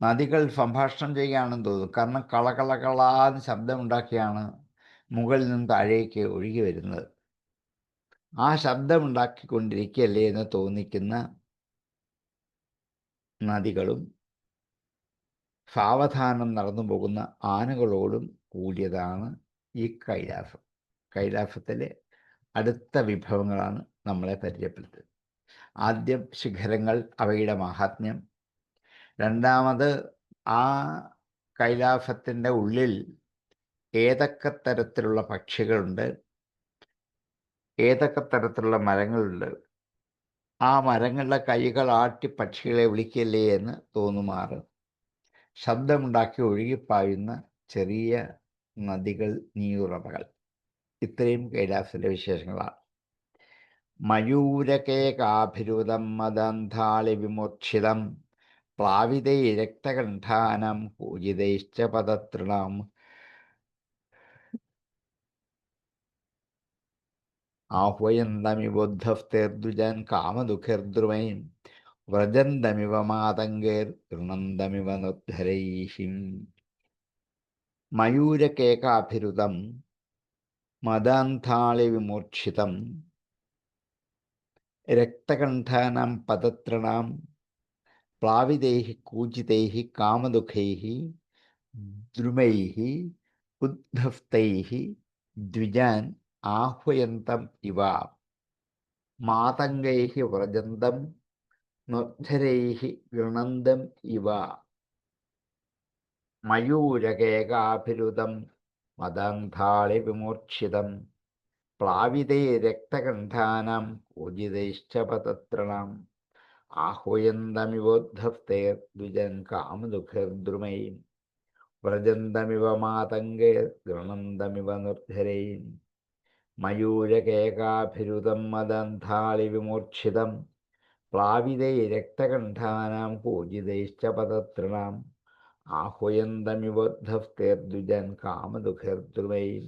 നദികൾ സംഭാഷണം ചെയ്യുകയാണെന്ന് തോന്നും. കാരണം കളകളകളാന്ന് ശബ്ദമുണ്ടാക്കിയാണ് മുകളിൽ നിന്നും താഴേക്ക് ഒഴുകി വരുന്നത്. ആ ശബ്ദമുണ്ടാക്കിക്കൊണ്ടിരിക്കുകയല്ലേ എന്ന് തോന്നിക്കുന്ന നദികളും സാവധാനം നടന്നു പോകുന്ന ആനകളോടും കൂടിയതാണ് ഈ കൈലാസം. കൈലാസത്തിലെ അടുത്ത വിഭവങ്ങളാണ് നമ്മളെ പരിചയപ്പെടുത്തുന്നത്. ആദ്യം ശിഖരങ്ങൾ, അവയുടെ മാഹാത്മ്യം. 2ാമത് ആ കൈലാസത്തിൻ്റെ ഉള്ളിൽ ഏതൊക്കെ തരത്തിലുള്ള പക്ഷികളുണ്ട്, ഏതൊക്കെ തരത്തിലുള്ള മരങ്ങളുണ്ട്, ആ മരങ്ങളുടെ കൈകൾ ആട്ടി പക്ഷികളെ വിളിക്കല്ലേ എന്ന് തോന്നുമാറ് ശബ്ദമുണ്ടാക്കി ഒഴുകിപ്പായുന്ന ചെറിയ നദികൾ, നീരുറവകൾ. ഇത്രയും കൈലാസത്തിലെ വിശേഷങ്ങളാണ്. മയൂരകേകാഭിരുതം മദന്താളി വിമോക്ഷിതം പ്ലാവിതൈ രക്തകണ്ഠാനം പൂജിതൈശ്ച പദതൃണാം. ആഹ്വയന്തമിവോദ്ധസ്തേർദ്വിജാൻ കാമദുഃഖേർദ്രുമൈ വ്രജന്തമിവ മാതംഗേർ ഗൃണന്തമിവ നിർദ്ധരൈഹിം. മയൂരകേകാഭിരുതം മദാന്താളി വിമോക്ഷിതം രക്തകണ്ഠാനാം പദത്രണാം പ്ലാവിതൈഃ കൂജിതൈഃ കാമദുഃഖൈഃ ദ്രുമൈഃ ഉദ്ധഫ്തൈഃ ദ്വിജാൻ ആഹ്വയന്തം ഇവ മാതംഗൈഃ വ്രജന്തം നിർജ്ജരൈഃ ഗൃണന്തം ഇവ മയൂരകേകാഭിരുതം മദാന്ധാളി വിമൂർച്ഛിതം പ്ലാവിതൈ രക്തകണ്ഠാനാം കൂജിതൈശ്ച പതത്രണാം ആഹ്വയന്തമിവോദ്ധഫ്തൈർ ദ്വിജൻ കാമദുഃഖൈർദ്രുമൈഃ വ്രജന്തമിവ മാതംഗൈർ ഗൃണന്തമിവ നിർജ്ജരൈഃ മയൂരകേകാഭിരുതം മദാന്ധാളി വിമൂർച്ഛിതം പ്ലാവിതൈ രക്തകണ്ഠാനാം കൂജിതൈശ്ച പതത്രണാം ആഹ്വയന്തമിവോദ്ധഫ്തൈർ ദ്വിജൻ കാമദുഃഖൈർദ്രുമൈഃ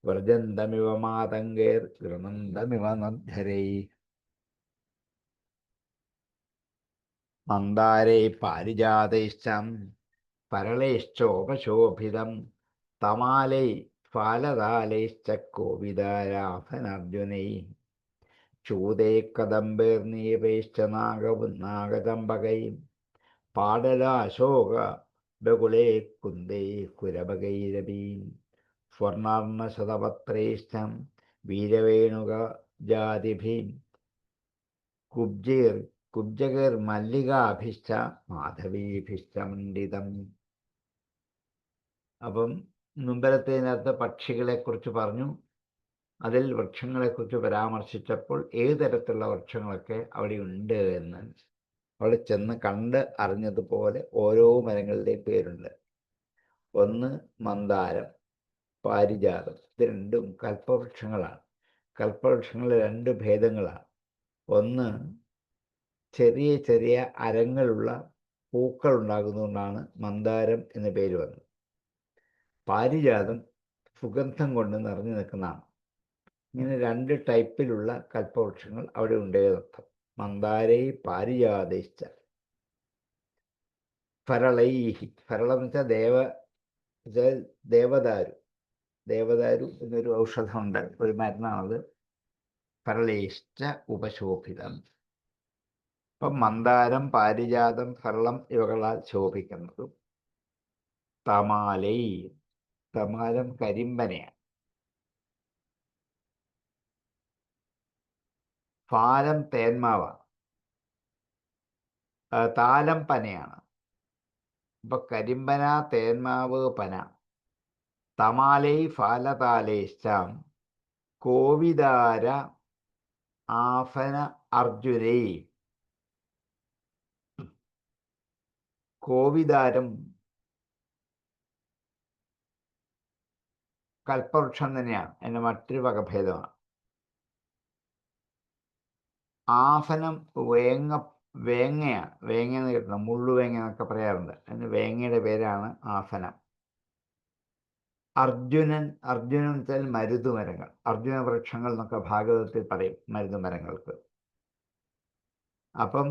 വ്രജന്തമിവ മാതംഗൈർ ഗൃണന്തമിവ നിർജ്ജരൈഃ മന്ദാരൈ പാരിജാതൈശ്ച പരളൈശ്ചോപശോഭിതം തമാലൈ ഫാലതാലൈശ്ച കോവിദാരാഫനർജുനൈഃ ചൂതൈ കദംബൈർനീപൈശ്ച നാഗചമ്പകൈ പാടലാശോക ബകുളൈ കുന്ദൈ കുരബകൈരപി സ്വർണാർണശതപത്രൈശ്ച വീരവേണുകജാതിഭിः കുബ്ജകൈർമല്ലികാഭിശ്ച മാധവീഭിശ്ച മണ്ഡിതം. അപ്പം മുമ്പലത്തേനകത്ത് പക്ഷികളെക്കുറിച്ച് പറഞ്ഞു. അതിൽ വൃക്ഷങ്ങളെക്കുറിച്ച് പരാമർശിച്ചപ്പോൾ ഏത് തരത്തിലുള്ള വൃക്ഷങ്ങളൊക്കെ അവിടെ ഉണ്ട് എന്ന് അവിടെ ചെന്ന് കണ്ട് അറിഞ്ഞതുപോലെ ഓരോ മരങ്ങളുടെയും പേരുണ്ട്. ഒന്ന് മന്ദാരം, പാരിജാതം. ഇത് രണ്ടും കൽപ്പവൃക്ഷങ്ങളാണ്. കൽപ്പവൃക്ഷങ്ങൾ രണ്ട് ഭേദങ്ങളാണ്. ഒന്ന് ചെറിയ ചെറിയ അരങ്ങളുള്ള പൂക്കൾ ഉണ്ടാകുന്നതുകൊണ്ടാണ് മന്ദാരം എന്ന പേര് വന്നത്. പാരിജാതം സുഗന്ധം കൊണ്ട് നിറഞ്ഞു നിൽക്കുന്നതാണ്. ഇങ്ങനെ രണ്ട് ടൈപ്പിലുള്ള കൽപ്പവൃക്ഷങ്ങൾ അവിടെ ഉണ്ടേന്നർത്ഥം. മന്ദാരൈ പാരിജാതൈശ്ച ഫരളൈഹി. ഫരളം എന്ന് വെച്ചാൽ ദേവദാരു. ദേവദാരു എന്നൊരു ഔഷധമുണ്ട്, ഒരു മരുന്നാണത്. ഫരളൈശ്ച ഉപശോഭിതം. അപ്പം മന്ദാരം, പാരിജാതം, ഫരളം ഇവകളാൽ ശോഭിക്കുന്നതും. തമാലൈ. തമാലം കരിമ്പനയാണ്. ഫാലം തേന്മാവാണ്. താലം പനയാണ്. ഇപ്പൊ കരിമ്പന, തേന്മാവ്, പന. തമാലൈ ഫാലതാലൈശ്ചാം കോവിദാര ആഫന അർജുനൈ. കോവിദാരം കൽപ്പവൃക്ഷം തന്നെയാണ്, അതിൻ്റെ മറ്റൊരു വകഭേദമാണ്. ആഫനം വേങ്ങയാണ്. വേങ്ങ എന്ന് കേട്ടത് മുള്ളുവേങ്ങ എന്നൊക്കെ പറയാറുണ്ട്. അതിന് വേങ്ങയുടെ പേരാണ് ആഫനം. അർജുനൻ എന്ന് വെച്ചാൽ മരുതുമരങ്ങൾ. അർജുന വൃക്ഷങ്ങൾ എന്നൊക്കെ ഭാഗവതത്തിൽ പറയും മരുതുമരങ്ങൾക്ക്. അപ്പം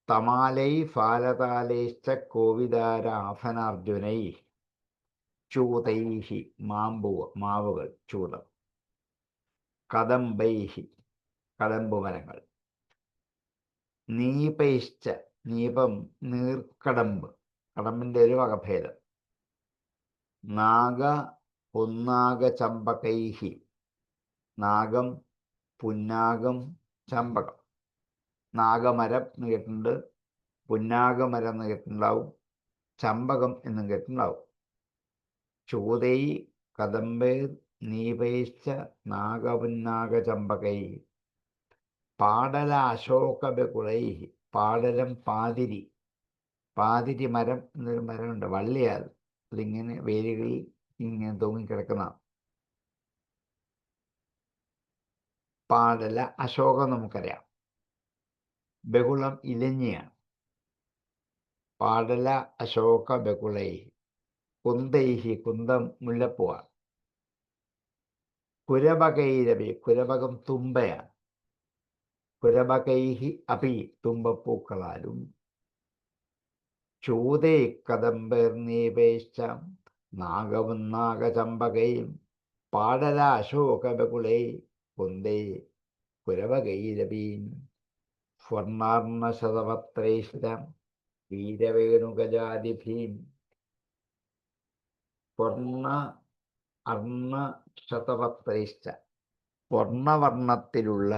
തമാലൈ ഫാലതാലൈശ്ച കോവിദാര ആഫനാർജുനൈ ചൂതൈഹി. മാവുകൾ, ചൂതം. കദംബൈഹി, കടമ്പുമരങ്ങൾ. നീപൈശ്ച. നീപം നീർക്കടമ്പ്, കടമ്പിൻ്റെ ഒരു വകഭേദം. പുന്നാഗചമ്പകൈഹി. നാഗം, പുന്നാഗം, ചമ്പകം. നാഗമരം എന്ന് കേട്ടിട്ടുണ്ട്, പുന്നാഗമരം എന്ന് കേട്ടിട്ടുണ്ടാവും, ചമ്പകം എന്നും കേട്ടിട്ടുണ്ടാവും. ചൂതൈ കദംബൈർ നീപൈശ്ച നാഗപുന്നാഗചമ്പകൈ പാടല അശോകബകുളൈ. പാടലം പാതിരി. പാതിരി മരം എന്നൊരു മരമുണ്ട്, വള്ളിയാൽ. അതിങ്ങനെ വേരുകളിൽ ഇങ്ങനെ തൂങ്ങിക്കിടക്കുന്നതാണ്. പാടല. അശോകം നമുക്കറിയാം. ബകുളം ഇലഞ്ഞിയാണ്. പാടല അശോക ബകുളൈ. കുന്തൈഹി. കുന്തം മുല്ലപ്പൂവാണ്. കുരബകൈരപി. കുരബകം തുമ്പയാണ്. കുരബകൈഹി അപി. തുമ്പപ്പൂക്കളാലും. ചൂതേ കദംബൈർനീപൈശ്ച നാഗപുന്നാഗചമ്പകൈ പാടല അശോകബകുളൈ കുന്തൈ കുരബകൈരപി. സ്വർണ്ണാർണശതപത്രൈഷ്ഠം വീരവേണുഗജാതിഭീം. സ്വർണ്ണ അർണശതപത്രൈശ്ച, സ്വർണവർണ്ണത്തിലുള്ള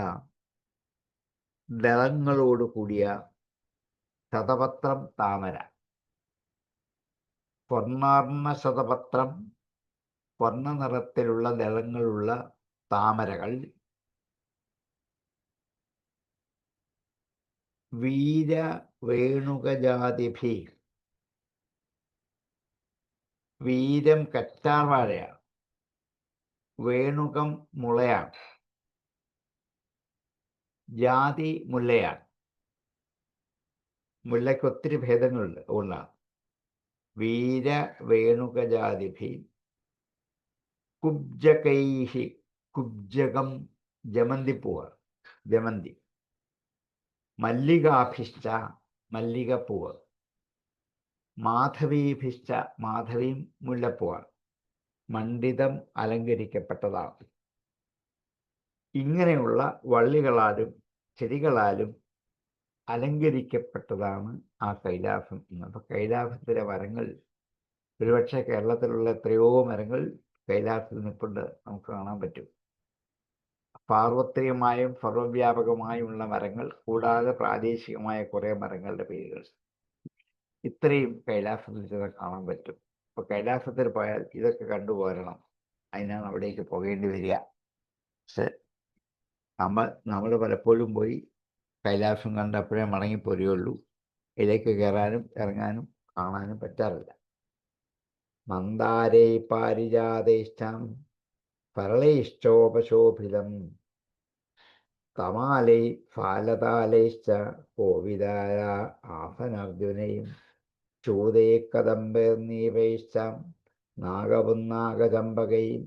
ദളങ്ങളോട് കൂടിയ ശതപത്രം താമര. സ്വർണ്ണാർണശതപത്രം, സ്വർണ്ണ നിറത്തിലുള്ള ദളങ്ങളുള്ള താമരകൾ. വീരവേണുകജാതിഭി, വീരം കറ്റാർവാഴയാണ്, വേണുകം മുളയാണ്, ജാതി മുല്ലയാണ്. മുല്ലയ്ക്ക് ഒത്തിരി ഭേദങ്ങളുണ്ട്, അതുകൊണ്ടാണ്. വീരവേണുകജാതിഭി കുബ്ജകൈഹി, കുബ്ജകം ജമന്തിപ്പൂവ്, ജമന്തി. മല്ലികാഭിഷ്ട, മല്ലികപ്പൂവ്. മാധവീഭിഷ്ട, മാധവിയും മുല്ലപ്പൂവാണ്. മണ്ഡിതം, അലങ്കരിക്കപ്പെട്ടതാണ്. ഇങ്ങനെയുള്ള വള്ളികളാലും ചെടികളാലും അലങ്കരിക്കപ്പെട്ടതാണ് ആ കൈലാസം. അപ്പോൾ കൈലാസത്തിലെ മരങ്ങൾ, ഒരുപക്ഷെ കേരളത്തിലുള്ള എത്രയോ മരങ്ങൾ കൈലാസത്തിൽ നിൽപ്പുണ്ട്, നമുക്ക് കാണാൻ പറ്റും. പാർവത്രികമായും സർവവ്യാപകമായുമുള്ള മരങ്ങൾ, കൂടാതെ പ്രാദേശികമായ കുറേ മരങ്ങളുടെ പേരുകൾ, ഇത്രയും കൈലാസത്തിൽ ചെന്ന് കാണാൻ പറ്റും. അപ്പോൾ കൈലാസത്തിൽ പോയാൽ ഇതൊക്കെ കണ്ടുപോരണം. അതിനാണ് അവിടേക്ക് പോകേണ്ടി വരിക. പക്ഷെ നമ്മൾ പലപ്പോഴും പോയി കൈലാസം കണ്ടപ്പോഴേ മടങ്ങിപ്പോരുകയുള്ളൂ. ഇതിലേക്ക് കയറാനും ഇറങ്ങാനും കാണാനും പറ്റാറില്ല. മന്ദാരൈ പാരിജാതൈശ്ചാം പരളൈശ്ചോപശോഭിതം തമാലൈ ഫാലതാലൈശ്ച കോവിദാര ആസനർജുനൈം ചൂതേ കദംബൈർനീവൈശ്ചാം നാഗപുന്നാഗചമ്പകൈം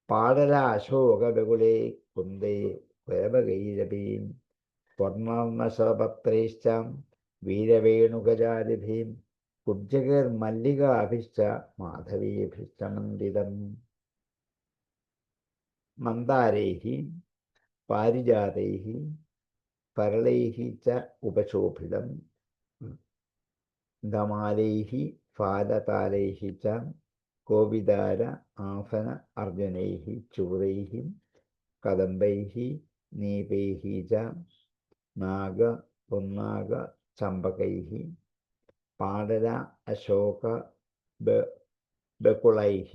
പാടലാശോകബകുലേ കുന്ദേ വരവകൈരപീം സ്വർണ്ണർണശതപത്രൈശ്ചാം വീരവേണുകജാതിഭീം കുബ്ജകൈർമല്ലികാഭിശ്ച മാധവീഭിശ്ചമണ്ഡിതം. മന്ദാരൈഃ പാരിജാതൈഃ പരളൈഃ ച ഉപശോഭിതം ധമാലൈഃ ഫാലതാലൈഃ ച കോവിദാര ആസന അർജുനൈഃ ചൂതൈഃ കദംബൈഃ നീപൈഃ ച നാഗ പുന്നാഗ ചമ്പകൈഃ പാടല അശോക ബകുളൈഃ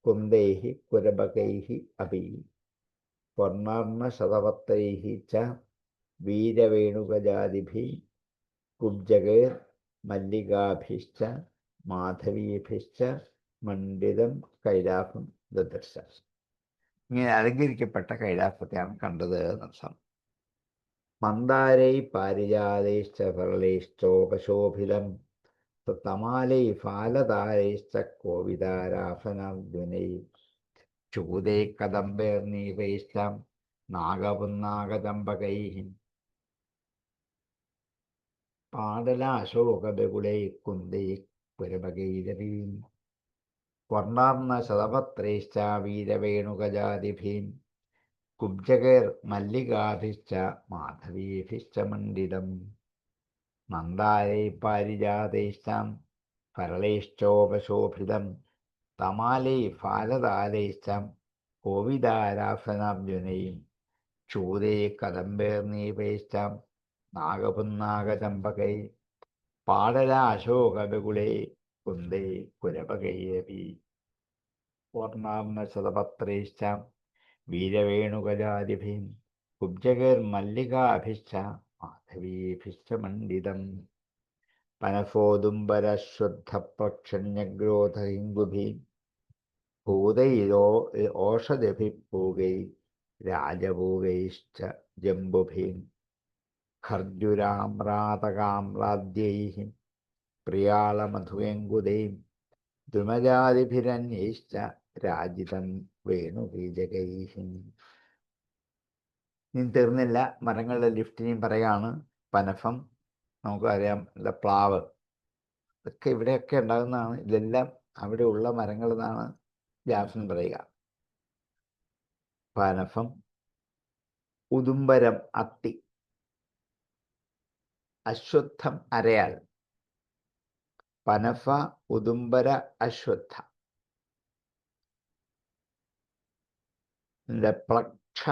കുന്ദൈഃ കുരബകൈഃ അപി സ്വർണ്ണാർണശതപത്രൈഃ ച വീരവേണുകജാതിഭിः കുബ്ജകൈർ മല്ലികാഭിശ്ച മാധവീഭിശ്ച മണ്ഡിതം കൈലാസം ദദർശ. ഇങ്ങനെ അലങ്കരിക്കപ്പെട്ട കൈലാസത്തെയാണ് കണ്ടത് എന്നർത്ഥം. മന്ദാരൈ പാരിജാതൈശ്ച ഫലൈശ്ചോപശോഭിതം തമാലൈ ഫാലതാരൈശ്ച കോവിദാരാസനാർജുനൈ ചൂതേ കദംബൈർനീവൈശ്ചാം നാഗപുന്നാഗചമ്പകൈഃ പാടലാശോകബകുലൈ കുന്ദൈ കുരബകൈരപീം സ്വർണ്ണാർണശതപത്രൈശ്ച വീരവേണുകജാതിഭീം കുബ്ജകൈർമല്ലികാഭിശ്ച മാധവീഭിശ്ച മണ്ഡിതം. മന്ദാരൈ പാരിജാതൈശ്ചാം ഫലൈശ്ചോപശോഭിതം തമാലൈ ഫാലതാലൈശ്ചാം കോവിദാരാസനാർജുനൈം ചൂതേ കദംബൈർനീപൈശ്ചാം നാഗപുന്നാഗചമ്പകൈ പാടലാശോകബകുലേ കുന്ദേ കുരബകൈരപി സ്വർണ്ണാർണശതപത്രൈശ്ചാം വീരവേണുകജാതിഭീം കുബ്ജകൈർമല്ലികാഭിശ്ച മാധവീഭിശ്ച മണ്ഡിതം. പനസോദുംബരശ്വദ്ധപക്ഷണ്യഗ്രോധഹിംഗുഭീം ഭൂതൈരോ ഓഷധിഭിഃ പൂഗൈ രാജഭൂഗൈശ്ച ജംബുഭീം ഖർജുരാമ്രാതകാമ്രാദ്യൈഃ പ്രിയാളമധുവേങ്കുദൈം ദ്രുമജാതിഭിരന്യൈശ്ച രാജിതം വേണുകീചകൈഃ. ഇനി തീർന്നില്ല, മരങ്ങളുടെ ലിസ്റ്റിനെയും പറയാണ്. പനഫം, നമുക്കറിയാം, പ്ലാവ്, ഇതൊക്കെ ഇവിടെയൊക്കെ ഉണ്ടാകുന്നതാണ്. ഇതെല്ലാം അവിടെ ഉള്ള മരങ്ങൾ എന്നാണ് വ്യാസൻ പറയുക. പനഫം, ഉദുംബരം, അത്തി, അശ്വത്ഥം അരയാൽ, പനഫ ഉദുംബര അശ്വത്ഥ, പ്ലക്ഷ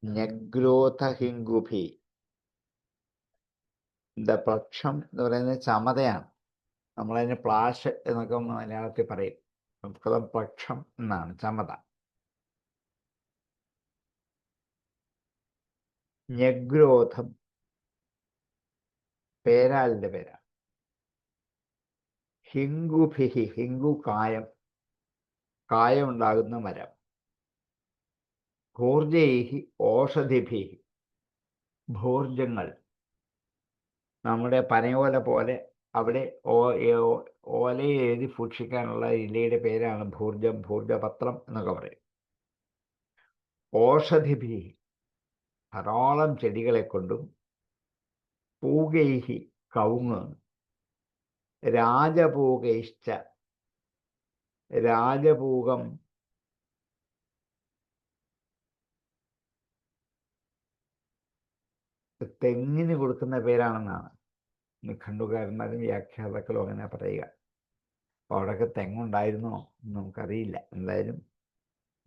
ന്യഗ്രോധ ഹിംഗുഭി. പ്ലക്ഷം എന്ന് പറയുന്നത് ചമതയാണ്. നമ്മളതിന് പ്ലാഷ് എന്നൊക്കെ മലയാളത്തിൽ പറയും. സംസ്കൃതം പക്ഷം എന്നാണ്, ചമത. ന്യഗ്രോധം പേരാലിന്റെ പേരാണ്. ഹിംഗുഭിഹി, ഹിംഗു കായം, കായമുണ്ടാകുന്ന മരം. ഭോർജൈഹി ഓഷധിഭിഹി, ഭോർജങ്ങൾ, നമ്മുടെ പനയോല പോലെ അവിടെ ഓലയിൽ എഴുതി സൂക്ഷിക്കാനുള്ള ഇലയുടെ പേരാണ് ഭൂർജം, ഭൂർജപത്രം എന്നൊക്കെ പറയും. ഓഷധിഭി, ധാരാളം ചെടികളെ കൊണ്ടും. പൂകൈഹി, കവുങ്ങ്. രാജപൂകൈശ്ച, രാജപൂകം തെങ്ങിന് കൊടുക്കുന്ന പേരാണെന്നാണ് നിഘണ്ടുകാരന്മാരും വ്യാഖ്യാതാക്കളും അങ്ങനെ പറയുക. അപ്പോൾ അവിടെയൊക്കെ തെങ്ങുണ്ടായിരുന്നോ എന്ന് നമുക്കറിയില്ല. എന്തായാലും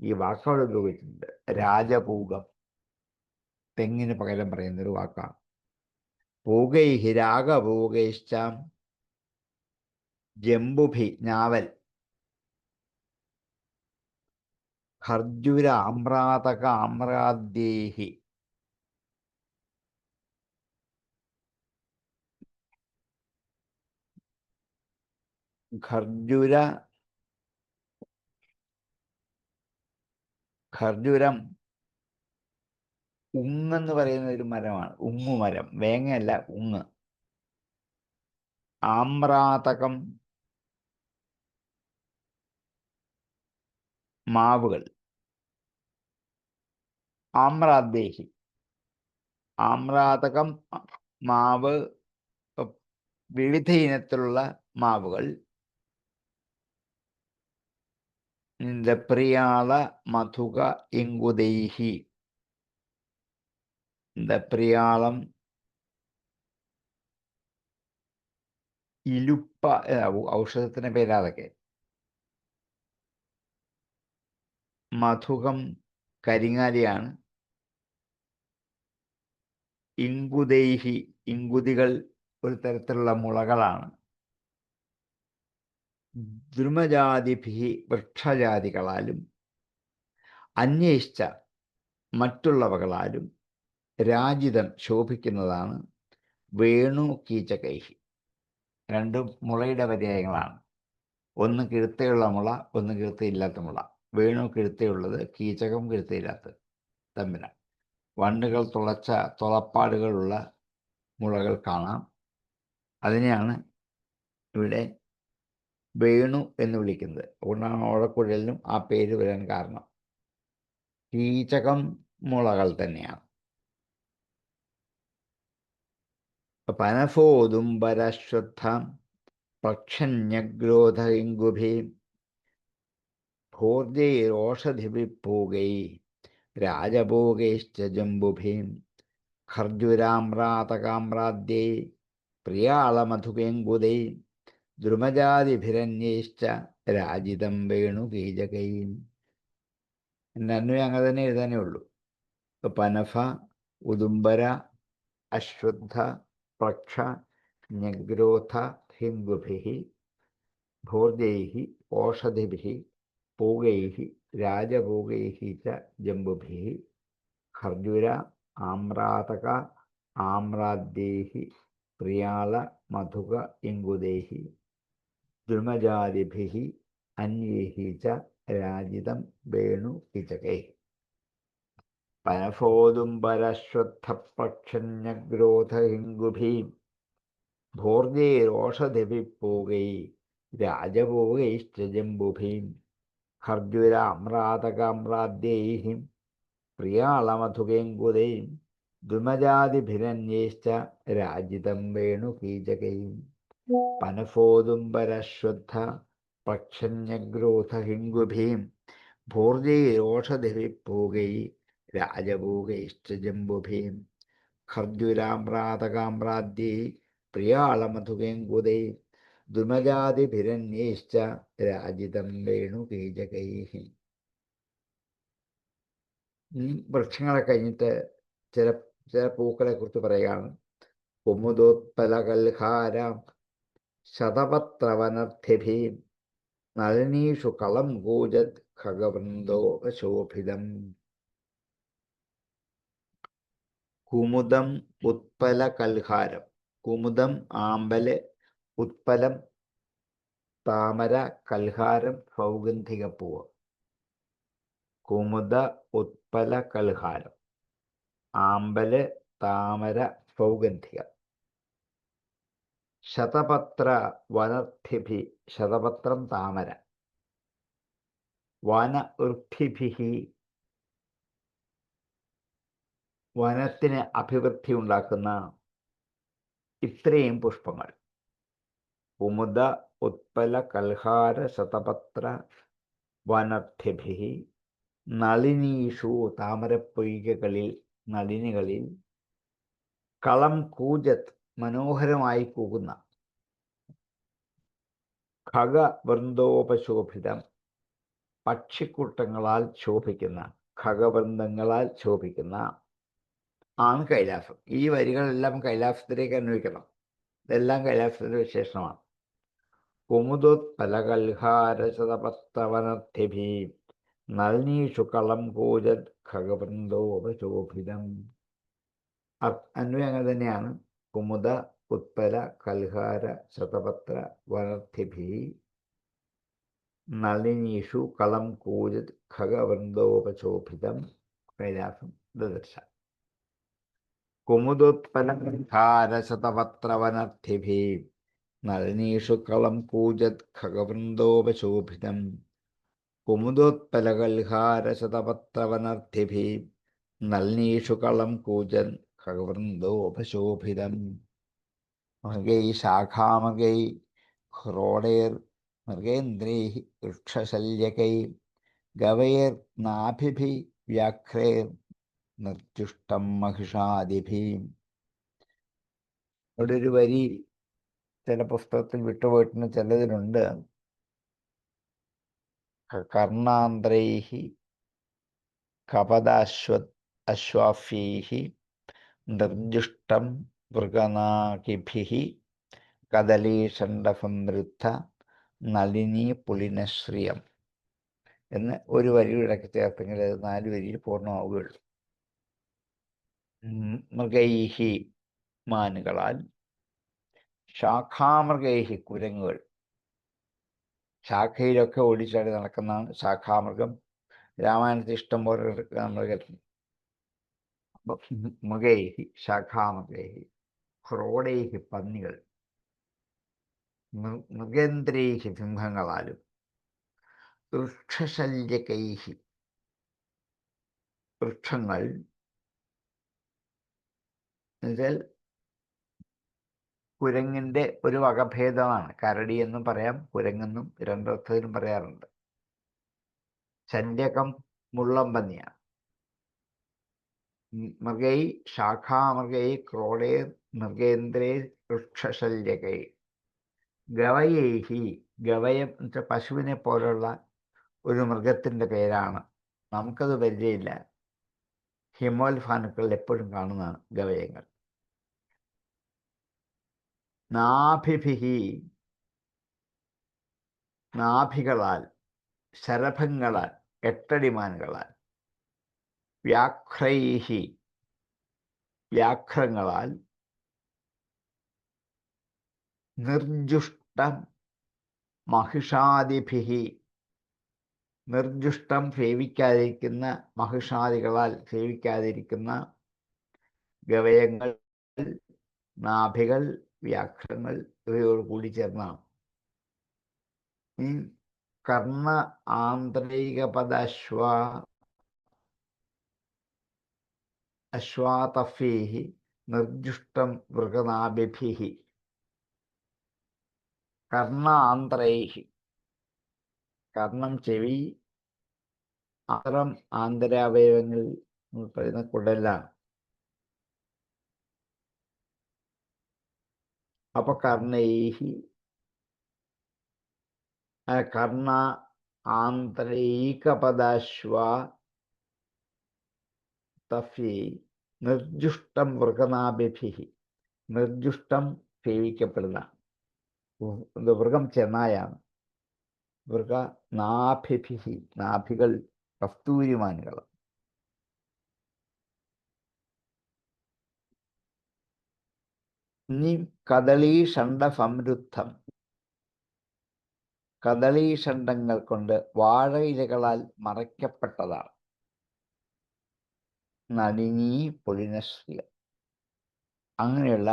ഈ വാക്കവിടെ ഉപയോഗിച്ചിട്ടുണ്ട്. രാജപൂകം തെങ്ങിന് പകരം പറയുന്നൊരു വാക്കാണ്. പൂകൈഹി രാഗപൂകൈശ്ച ജംബുഭി, ഞാവൽ. ഖർജുര ആമ്രാതക ആമ്രാദ്യേഹി, ഖർജുരം ഉങ്ങെന്ന് പറയുന്ന ഒരു മരമാണ്. ഉങ്ങുമരം, വേങ്ങയല്ല, ഉങ്ങ്. ആമ്രാതകം മാവുകൾ. ആമ്രാദ്യേഹി, ആമ്രാതകം മാവ്, വിവിധ ഇനത്തിലുള്ള മാവുകൾ. പ്രിയാള മധുക ഇങ്കുദൈഹി, പ്രിയാളം ഇലുപ്പ, ഔഷധത്തിന് പേരാതൊക്കെ. മധുകം കരിങ്ങാലിയാണ്. ഇങ്കുദൈഹി, ഇങ്കുതികൾ ഒരു തരത്തിലുള്ള മുളകളാണ്. ദ്രുമജാതിഭി, വൃക്ഷജാതികളാലും. അന്വേഷിച്ച, മറ്റുള്ളവകളാലും. രാജിതം, ശോഭിക്കുന്നതാണ്. വേണു കീചകൈഹി, രണ്ടും മുളയുടെ പര്യായങ്ങളാണ്. ഒന്ന് കിഴുത്തയുള്ള മുള, ഒന്ന് കിഴുത്തയില്ലാത്ത മുള. വേണു കിഴുത്തയുള്ളത്, കീചകം കിഴുത്തയില്ലാത്തത് തമ്മിലാണ്. വണ്ടുകൾ തുളച്ച തുളപ്പാടുകളുള്ള മുളകൾ കാണാം. അതിനെയാണ് ഇവിടെ വേണു എന്ന് വിളിക്കുന്നത്. അതുകൊണ്ടാണ് ഓടക്കുഴലിനും ആ പേര് വരാൻ കാരണം. കീചകം മുളകൾ തന്നെയാണ്. പനഫോദുംബരശ്വത്ഥ പക്ഷന്യഗ്രോധ ഇങ്കുഭി ഭോർജൈരോഷധിഭിഭോഗൈ രാജഭോഗൈശ്ച ജംബുഭീം ഖർജുരാമ്രാതകാമ്രാദ്യൈ പ്രിയാളമധുകേങ്കുദൈ ദ്രുമജാതിഭിരന്യൈശ്ച രാജിതം വേണുകീചകൈ. എൻ്റെ അന്വയം അങ്ങനെ തന്നെ എഴുതാനേ ഉള്ളൂ. പനഫ, ഉദുംബര, അശ്വത്ഥ, പക്ഷ, ന്യഗ്രോധ ഹിംഗുഭിഃ ഭോർജൈഃ ഓഷധിഭിഃ പൂഗൈഃ രാജപൂഗൈഃ ച ജംബുഭിഃ ഖർജുര ആമ്രാതക ആമ്രാദ്യൈഃ പ്രിയാള മധുക ഇങ്കുദൈഃ ദ്രുമജാതിഭിഃ അന്യൈഃ ച രാജിതം വേണു കീചകൈഃ. പനഫോദുംബരശ്വത്ഥപക്ഷന്യഗ്രോധ ഹിംഗുഭീ ഭോർജൈരോഷധിഭിഃ പൂഗൈ രാജഭോഗൈശ്ച ജംബുഭീം ഖർജുരാമ്രാതകാമ്രാദ്യൈഃ പ്രിയാളമധുകേങ്കുദൈ ദ്രുമജാതിഭിരന്യൈശ്ച രാജിതം വേണുകീചകൈ. പനഫോദുംബരശ്വത്ഥ പക്ഷന്യഗ്രോധ ഹിംഗുഭീം ഭോർജൈരോഷധിഭിഃ പൂഗൈ രാജഭോഗൈശ്ച ജംബുഭീം ഖർജുരാമ്രാതകാമ്രാദ്യൈ പ്രിയാളമധുകേങ്കുതൈ ദുമജാതിഭിരന്യൈശ്ച രാജിതം വേണുകീചകൈഃ. വൃക്ഷങ്ങളെ കഴിഞ്ഞിട്ട് ചില ചില പൂക്കളെ കുറിച്ച് പറയുകയാണ്. കുമുദോത്പലകൽഹാരാം ശതപത്രവനർദ്ധിഭിः നളിനീഷു കളം കൂജത് ഖഗവൃന്ദോപശോഭിതം. കുമുദം, ഉത്പല, കൽഹാരം. കുമുദം ആമ്പല്, ഉത്പലം താമര, കൽഹാരം സൗഗന്ധികപ്പൂവ്. കുമുദ, ഉത്പല, കൽഹാരം. ആമ്പല്, താമര, സൗഗന്ധികം. ശതപത്ര വനർദ്ധിഭി. ശതപത്രം താമര. വന ഋദ്ധിഭിഹി വനത്തിന് അഭിവൃദ്ധി ഉണ്ടാക്കുന്ന ഇത്രയും പുഷ്പങ്ങൾ. കുമുദ, ഉത്പല, കൽഹാര, ശതപത്ര വനർദ്ധിഭിഹി നളിനീഷു താമരപ്പൊയ്കകളിൽ, നളിനികളിൽ. കളം കൂജത് മനോഹരമായി കൂകുന്ന. ഖഗവൃന്ദോപശോഭിതം പക്ഷിക്കൂട്ടങ്ങളാൽ ശോഭിക്കുന്ന, ഖഗവൃന്ദങ്ങളാൽ ശോഭിക്കുന്ന ആണ് കൈലാസം. ഈ വരികളെല്ലാം കൈലാസത്തിലേക്ക് അന്വയിക്കണം. ഇതെല്ലാം കൈലാസത്തിന്റെ വിശേഷണമാണ്. കുമുദോത്പലകൽഹാര ശതപത്രവനർദ്ധിഭിः നളിനീഷു കളം കൂജത് ഖഗവൃന്ദോപശോഭിതം. അന്വയം അങ്ങനെ തന്നെയാണ്. കുമുദ, ഉത്പല, കൽഹാര, ശതപത്ര വനർദ്ധിഭിः നളിനീഷു കളം കൂജത് ഖഗവൃന്ദോപശോഭിതം. കൈലാസം ദദർശ. കുമുദോത്പലകൽഹാര ശതപത്രവനർദ്ധിഭിः നളിനീഷു കളം കൂജത് ഖഗവൃന്ദോപശോഭിതം. കുമുദോത്പലകൽഹാര ശതപത്രവനർദ്ധിഭിः നളിനീഷു കളം കൂജത് ഖഗവൃന്ദോപശോഭിതം. മൃഗൈ ശാഖാമൃഗൈ ഹ്രോഡൈർ മൃഗേന്ദ്രൈഃ വൃക്ഷശല്യകൈ ഗവൈർനാഭിഭിः വ്യാഘ്രൈർ നിർജുഷ്ടം മഹിഷാദിഭിः. ഇവിടെ ഒരു വരി ചില പുസ്തകത്തിൽ വിട്ടുപോയിട്ടുണ്ട്, ചിലതിലുണ്ട്. കർണാന്ത്രൈഃ കപദാശ്വാഫ്യൈഃ നിർജുഷ്ടം മൃഗനാകിഭിः കദലീഷണ്ഡസംവൃദ്ധ നളിനീ പുളിനശ്രിയം എന്ന് ഒരു വരിയുടെ ഇടയ്ക്ക് ചേർത്തെങ്കിൽ അത് 4 വരിയിൽ പൂർണ്ണമാവുകയുള്ളൂ. മൃഗൈഹി മാനുകളാൽ, ശാഖാമൃഗൈഹി കുരങ്ങുകൾ. ശാഖയിലൊക്കെ ഓടിച്ചാടി നടക്കുന്നതാണ് ശാഖാമൃഗം. രാമായണത്തിൽ ഇഷ്ടം പോലെ നമ്മൾ കേൾക്കുന്നു. അപ്പം മൃഗൈഹി ശാഖാമൃഗൈഹി, ഹ്രോഡൈഹി പന്നികൾ, മൃഗേന്ദ്രൈഹി സിംഹങ്ങളാലും, വൃക്ഷശല്യകൈഹി വൃക്ഷങ്ങൾ എന്നുവെച്ചാൽ കുരങ്ങിൻ്റെ ഒരു വകഭേദമാണ്. കരടി എന്നും പറയാം, കുരങ്ങെന്നും രണ്ടർത്ഥത്തിലും പറയാറുണ്ട്. ശല്യകം മുള്ളം പന്നിയാണ്. മൃഗൈ ശാഖാമൃഗൈ ക്രോഡൈർ മൃഗേന്ദ്രൈ വൃക്ഷശല്യകൈ ഗവയൈഹി. ഗവയം എന്ന് വെച്ചാൽ പശുവിനെ പോലുള്ള ഒരു മൃഗത്തിൻ്റെ പേരാണ്. നമുക്കത് പരിചയമില്ല. ഹിമോൽഫാനുക്കളിൽ എപ്പോഴും കാണുന്നതാണ് ഗവയങ്ങൾ. നാഭിഭിഹി നാഭികളാൽ, ശരഭങ്ങളാൽ, എട്ടടിമാനുകളാൽ, വ്യാഘ്രൈഹി വ്യാഘ്രങ്ങളാൽ, നിർജുഷ്ടം മഹിഷാദിഭിഹി നിർജുഷ്ടം സേവിക്കാതിരിക്കുന്ന, മഹിഷാദികളാൽ സേവിക്കാതിരിക്കുന്ന ഗവയങ്ങൾ, നാഭികൾ, വ്യാഘ്രങ്ങൾ ഇവയോട് കൂടി ചേർന്നാണ്. ഈ കർണ ആന്തരികപദ അശ്വാതഫീഹി നിർജുഷ്ടം മൃഗനാഭിഭിഹി. കർണാന്ത്രൈഹി, കർണം ചെവി, ആന്തരം ആന്തരാവയവങ്ങൾ പറയുന്ന കുടലാണ്. അപ്പൊ കർണ ആന്തരൈകപദാശ്വാ തഫ്യൈ നിർജുഷ്ടം മൃഗനാഭിഭി. നിർജുഷ്ടം സേവിക്കപ്പെടുന്ന മൃഗം ചെന്നായാണ്. മൃഗനാഭിഭി, നാഭികൾ കസ്തൂരിമാനുകൾ. ഇനി കദളീഷണ്ഡ സംരുദ്ധം, കദളീഷണ്ഡങ്ങൾ കൊണ്ട് വാഴയിലകളാൽ മറയ്ക്കപ്പെട്ടതാണ്. നളിനീ പൊളിനശ്രീ, അങ്ങനെയുള്ള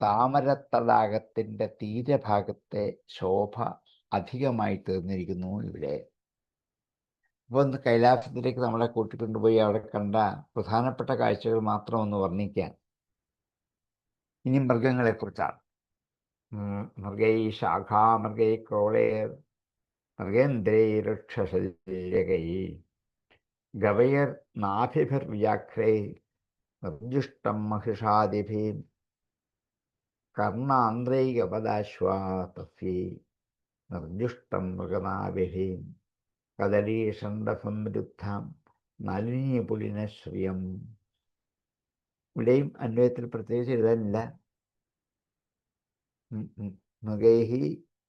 താമരത്തടാകത്തിന്റെ തീരഭാഗത്തെ ശോഭ അധികമായി തീർന്നിരിക്കുന്നു ഇവിടെ. അപ്പോൾ ഒന്ന് കൈലാസത്തിലേക്ക് നമ്മളെ കൂട്ടിക്കൊണ്ടുപോയി അവിടെ കണ്ട പ്രധാനപ്പെട്ട കാഴ്ചകൾ മാത്രം ഒന്ന് വർണ്ണിക്കാൻ. ഇനി മൃഗങ്ങളെക്കുറിച്ചാണ്. മൃഗൈ ശാഖാമൃഗൈ ക്രോളേർ മൃഗേന്ദ്രൈരക്ഷശല്യകൈ ഗവയർ നാഭിഭിർവ്യാഘ്രൈ നിർജുഷ്ടം മഹിഷാദിഭി കർണാന്ത്രൈകപദാശ്വാതഫ്യൈ നിർജുഷ്ടം മൃഗനാഭിഭി കദലീഷണ്ഡസംരുദ്ധാം നളിനീപുലിനശ്രിയം. ഇവിടെയും അന്വയത്തിൽ പ്രത്യേകിച്ച് എഴുതാനില്ല. മൃഗൈഃ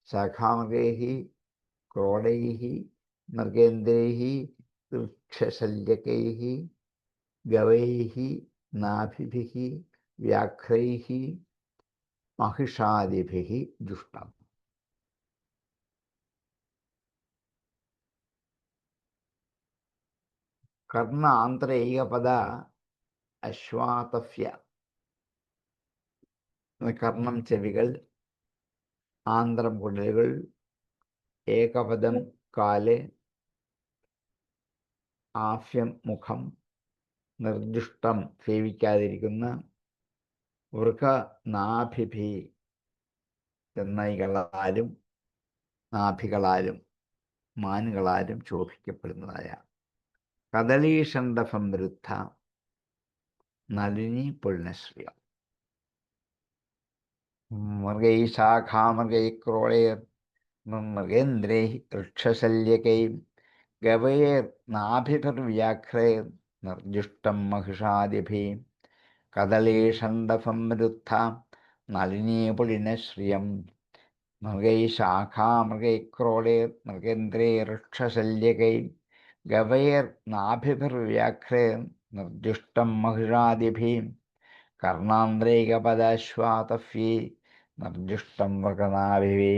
ശാഖാമൃഗൈഃ ക്രോഡൈഃ മൃഗേന്ദ്രൈഃ വൃക്ഷശല്യകൈഃ ഗവൈഃ നാഭിഭിഃ വ്യാഘ്രൈഃ മഹിഷാദിഭിഃ ജുഷ്ടം. കർണ ആന്തരൈകപദ അശ്വാതഫ്യ. കർണം ചെവികൾ, ആന്തരം കുടലുകൾ, ഏകപദം കാല്, ആഫ്യം മുഖം, നിർജുഷ്ടം സേവിക്കാതിരിക്കുന്ന, വൃഗനാഭിഭി ചെന്നൈകളാലും നാഭികളാലും മാനുകളാലും ശോഭിക്കപ്പെടുന്നതായ കദളീഷണ്ഡ സംവൃദ്ധ നളിനി പൊളിനശ്രിയ. മൃഗൈ ശാഖാമൃഗൈ ക്രോളേർ മൃഗേന്ദ്രൈ വൃക്ഷശല്യകൈ ഗവയേർ നാഭിഭിർവ്യാഘ്രൈർ നിർജുഷ്ടം മഹിഷാദിഭി കദളീഷണ്ഡ സംവൃദ്ധ നളിനി പൊളിനശ്രിയം. മൃഗൈ ശാഖാമൃഗൈ ക്രോളേർ മൃഗേന്ദ്രൈ വൃക്ഷശല്യകൈ ഗവയേർ നാഭിഭിർവ്യാഘ്രൈർ നിർജുഷ്ടം മഹിഷാദിഭി കർണാന്ത്രൈകപദാശ്വാതഫ്യൈ നിർജുഷ്ടം മൃഗനാഭിഭി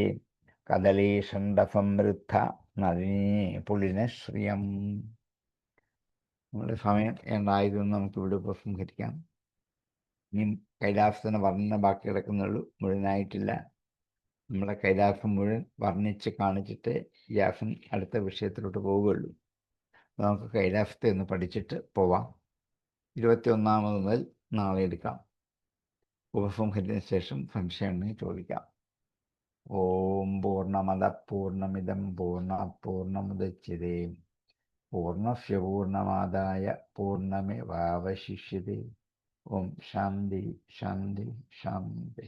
കദളീഷണ്ഡസംവൃദ്ധ നളിനി പുളിനശ്രിയം. നമ്മുടെ സമയം എന്തായതെന്ന് നമുക്ക് ഇവിടെ ഉപസംഹരിക്കാം. ഇനി കൈലാസത്തിന് വർണ്ണന ബാക്കി കിടക്കുന്നുള്ളൂ, മുഴുവനായിട്ടില്ല. നമ്മളെ കൈലാസം മുഴുവൻ വർണ്ണിച്ച് കാണിച്ചിട്ട് വ്യാസൻ അടുത്ത വിഷയത്തിലോട്ട് പോവുകയുള്ളൂ. നമുക്ക് കൈലാസത്തെ ഒന്ന് പഠിച്ചിട്ട് പോവാം. 21 മുതൽ നാളെ എടുക്കാം. ഉപസംഹരിച്ചതിന് ശേഷം സംശയമുണ്ടെങ്കിൽ ചോദിക്കാം. ഓം പൂർണ്ണമദ പൂർണ്ണമിദം പൂർണ്ണാത് പൂർണ്ണമുദച്യതേ പൂർണ്ണസ്യ പൂർണ്ണമാദായ പൂർണ്ണമേവാവശിഷ്യതേ. ഓം ശാന്തി ശാന്തി ശാന്തി.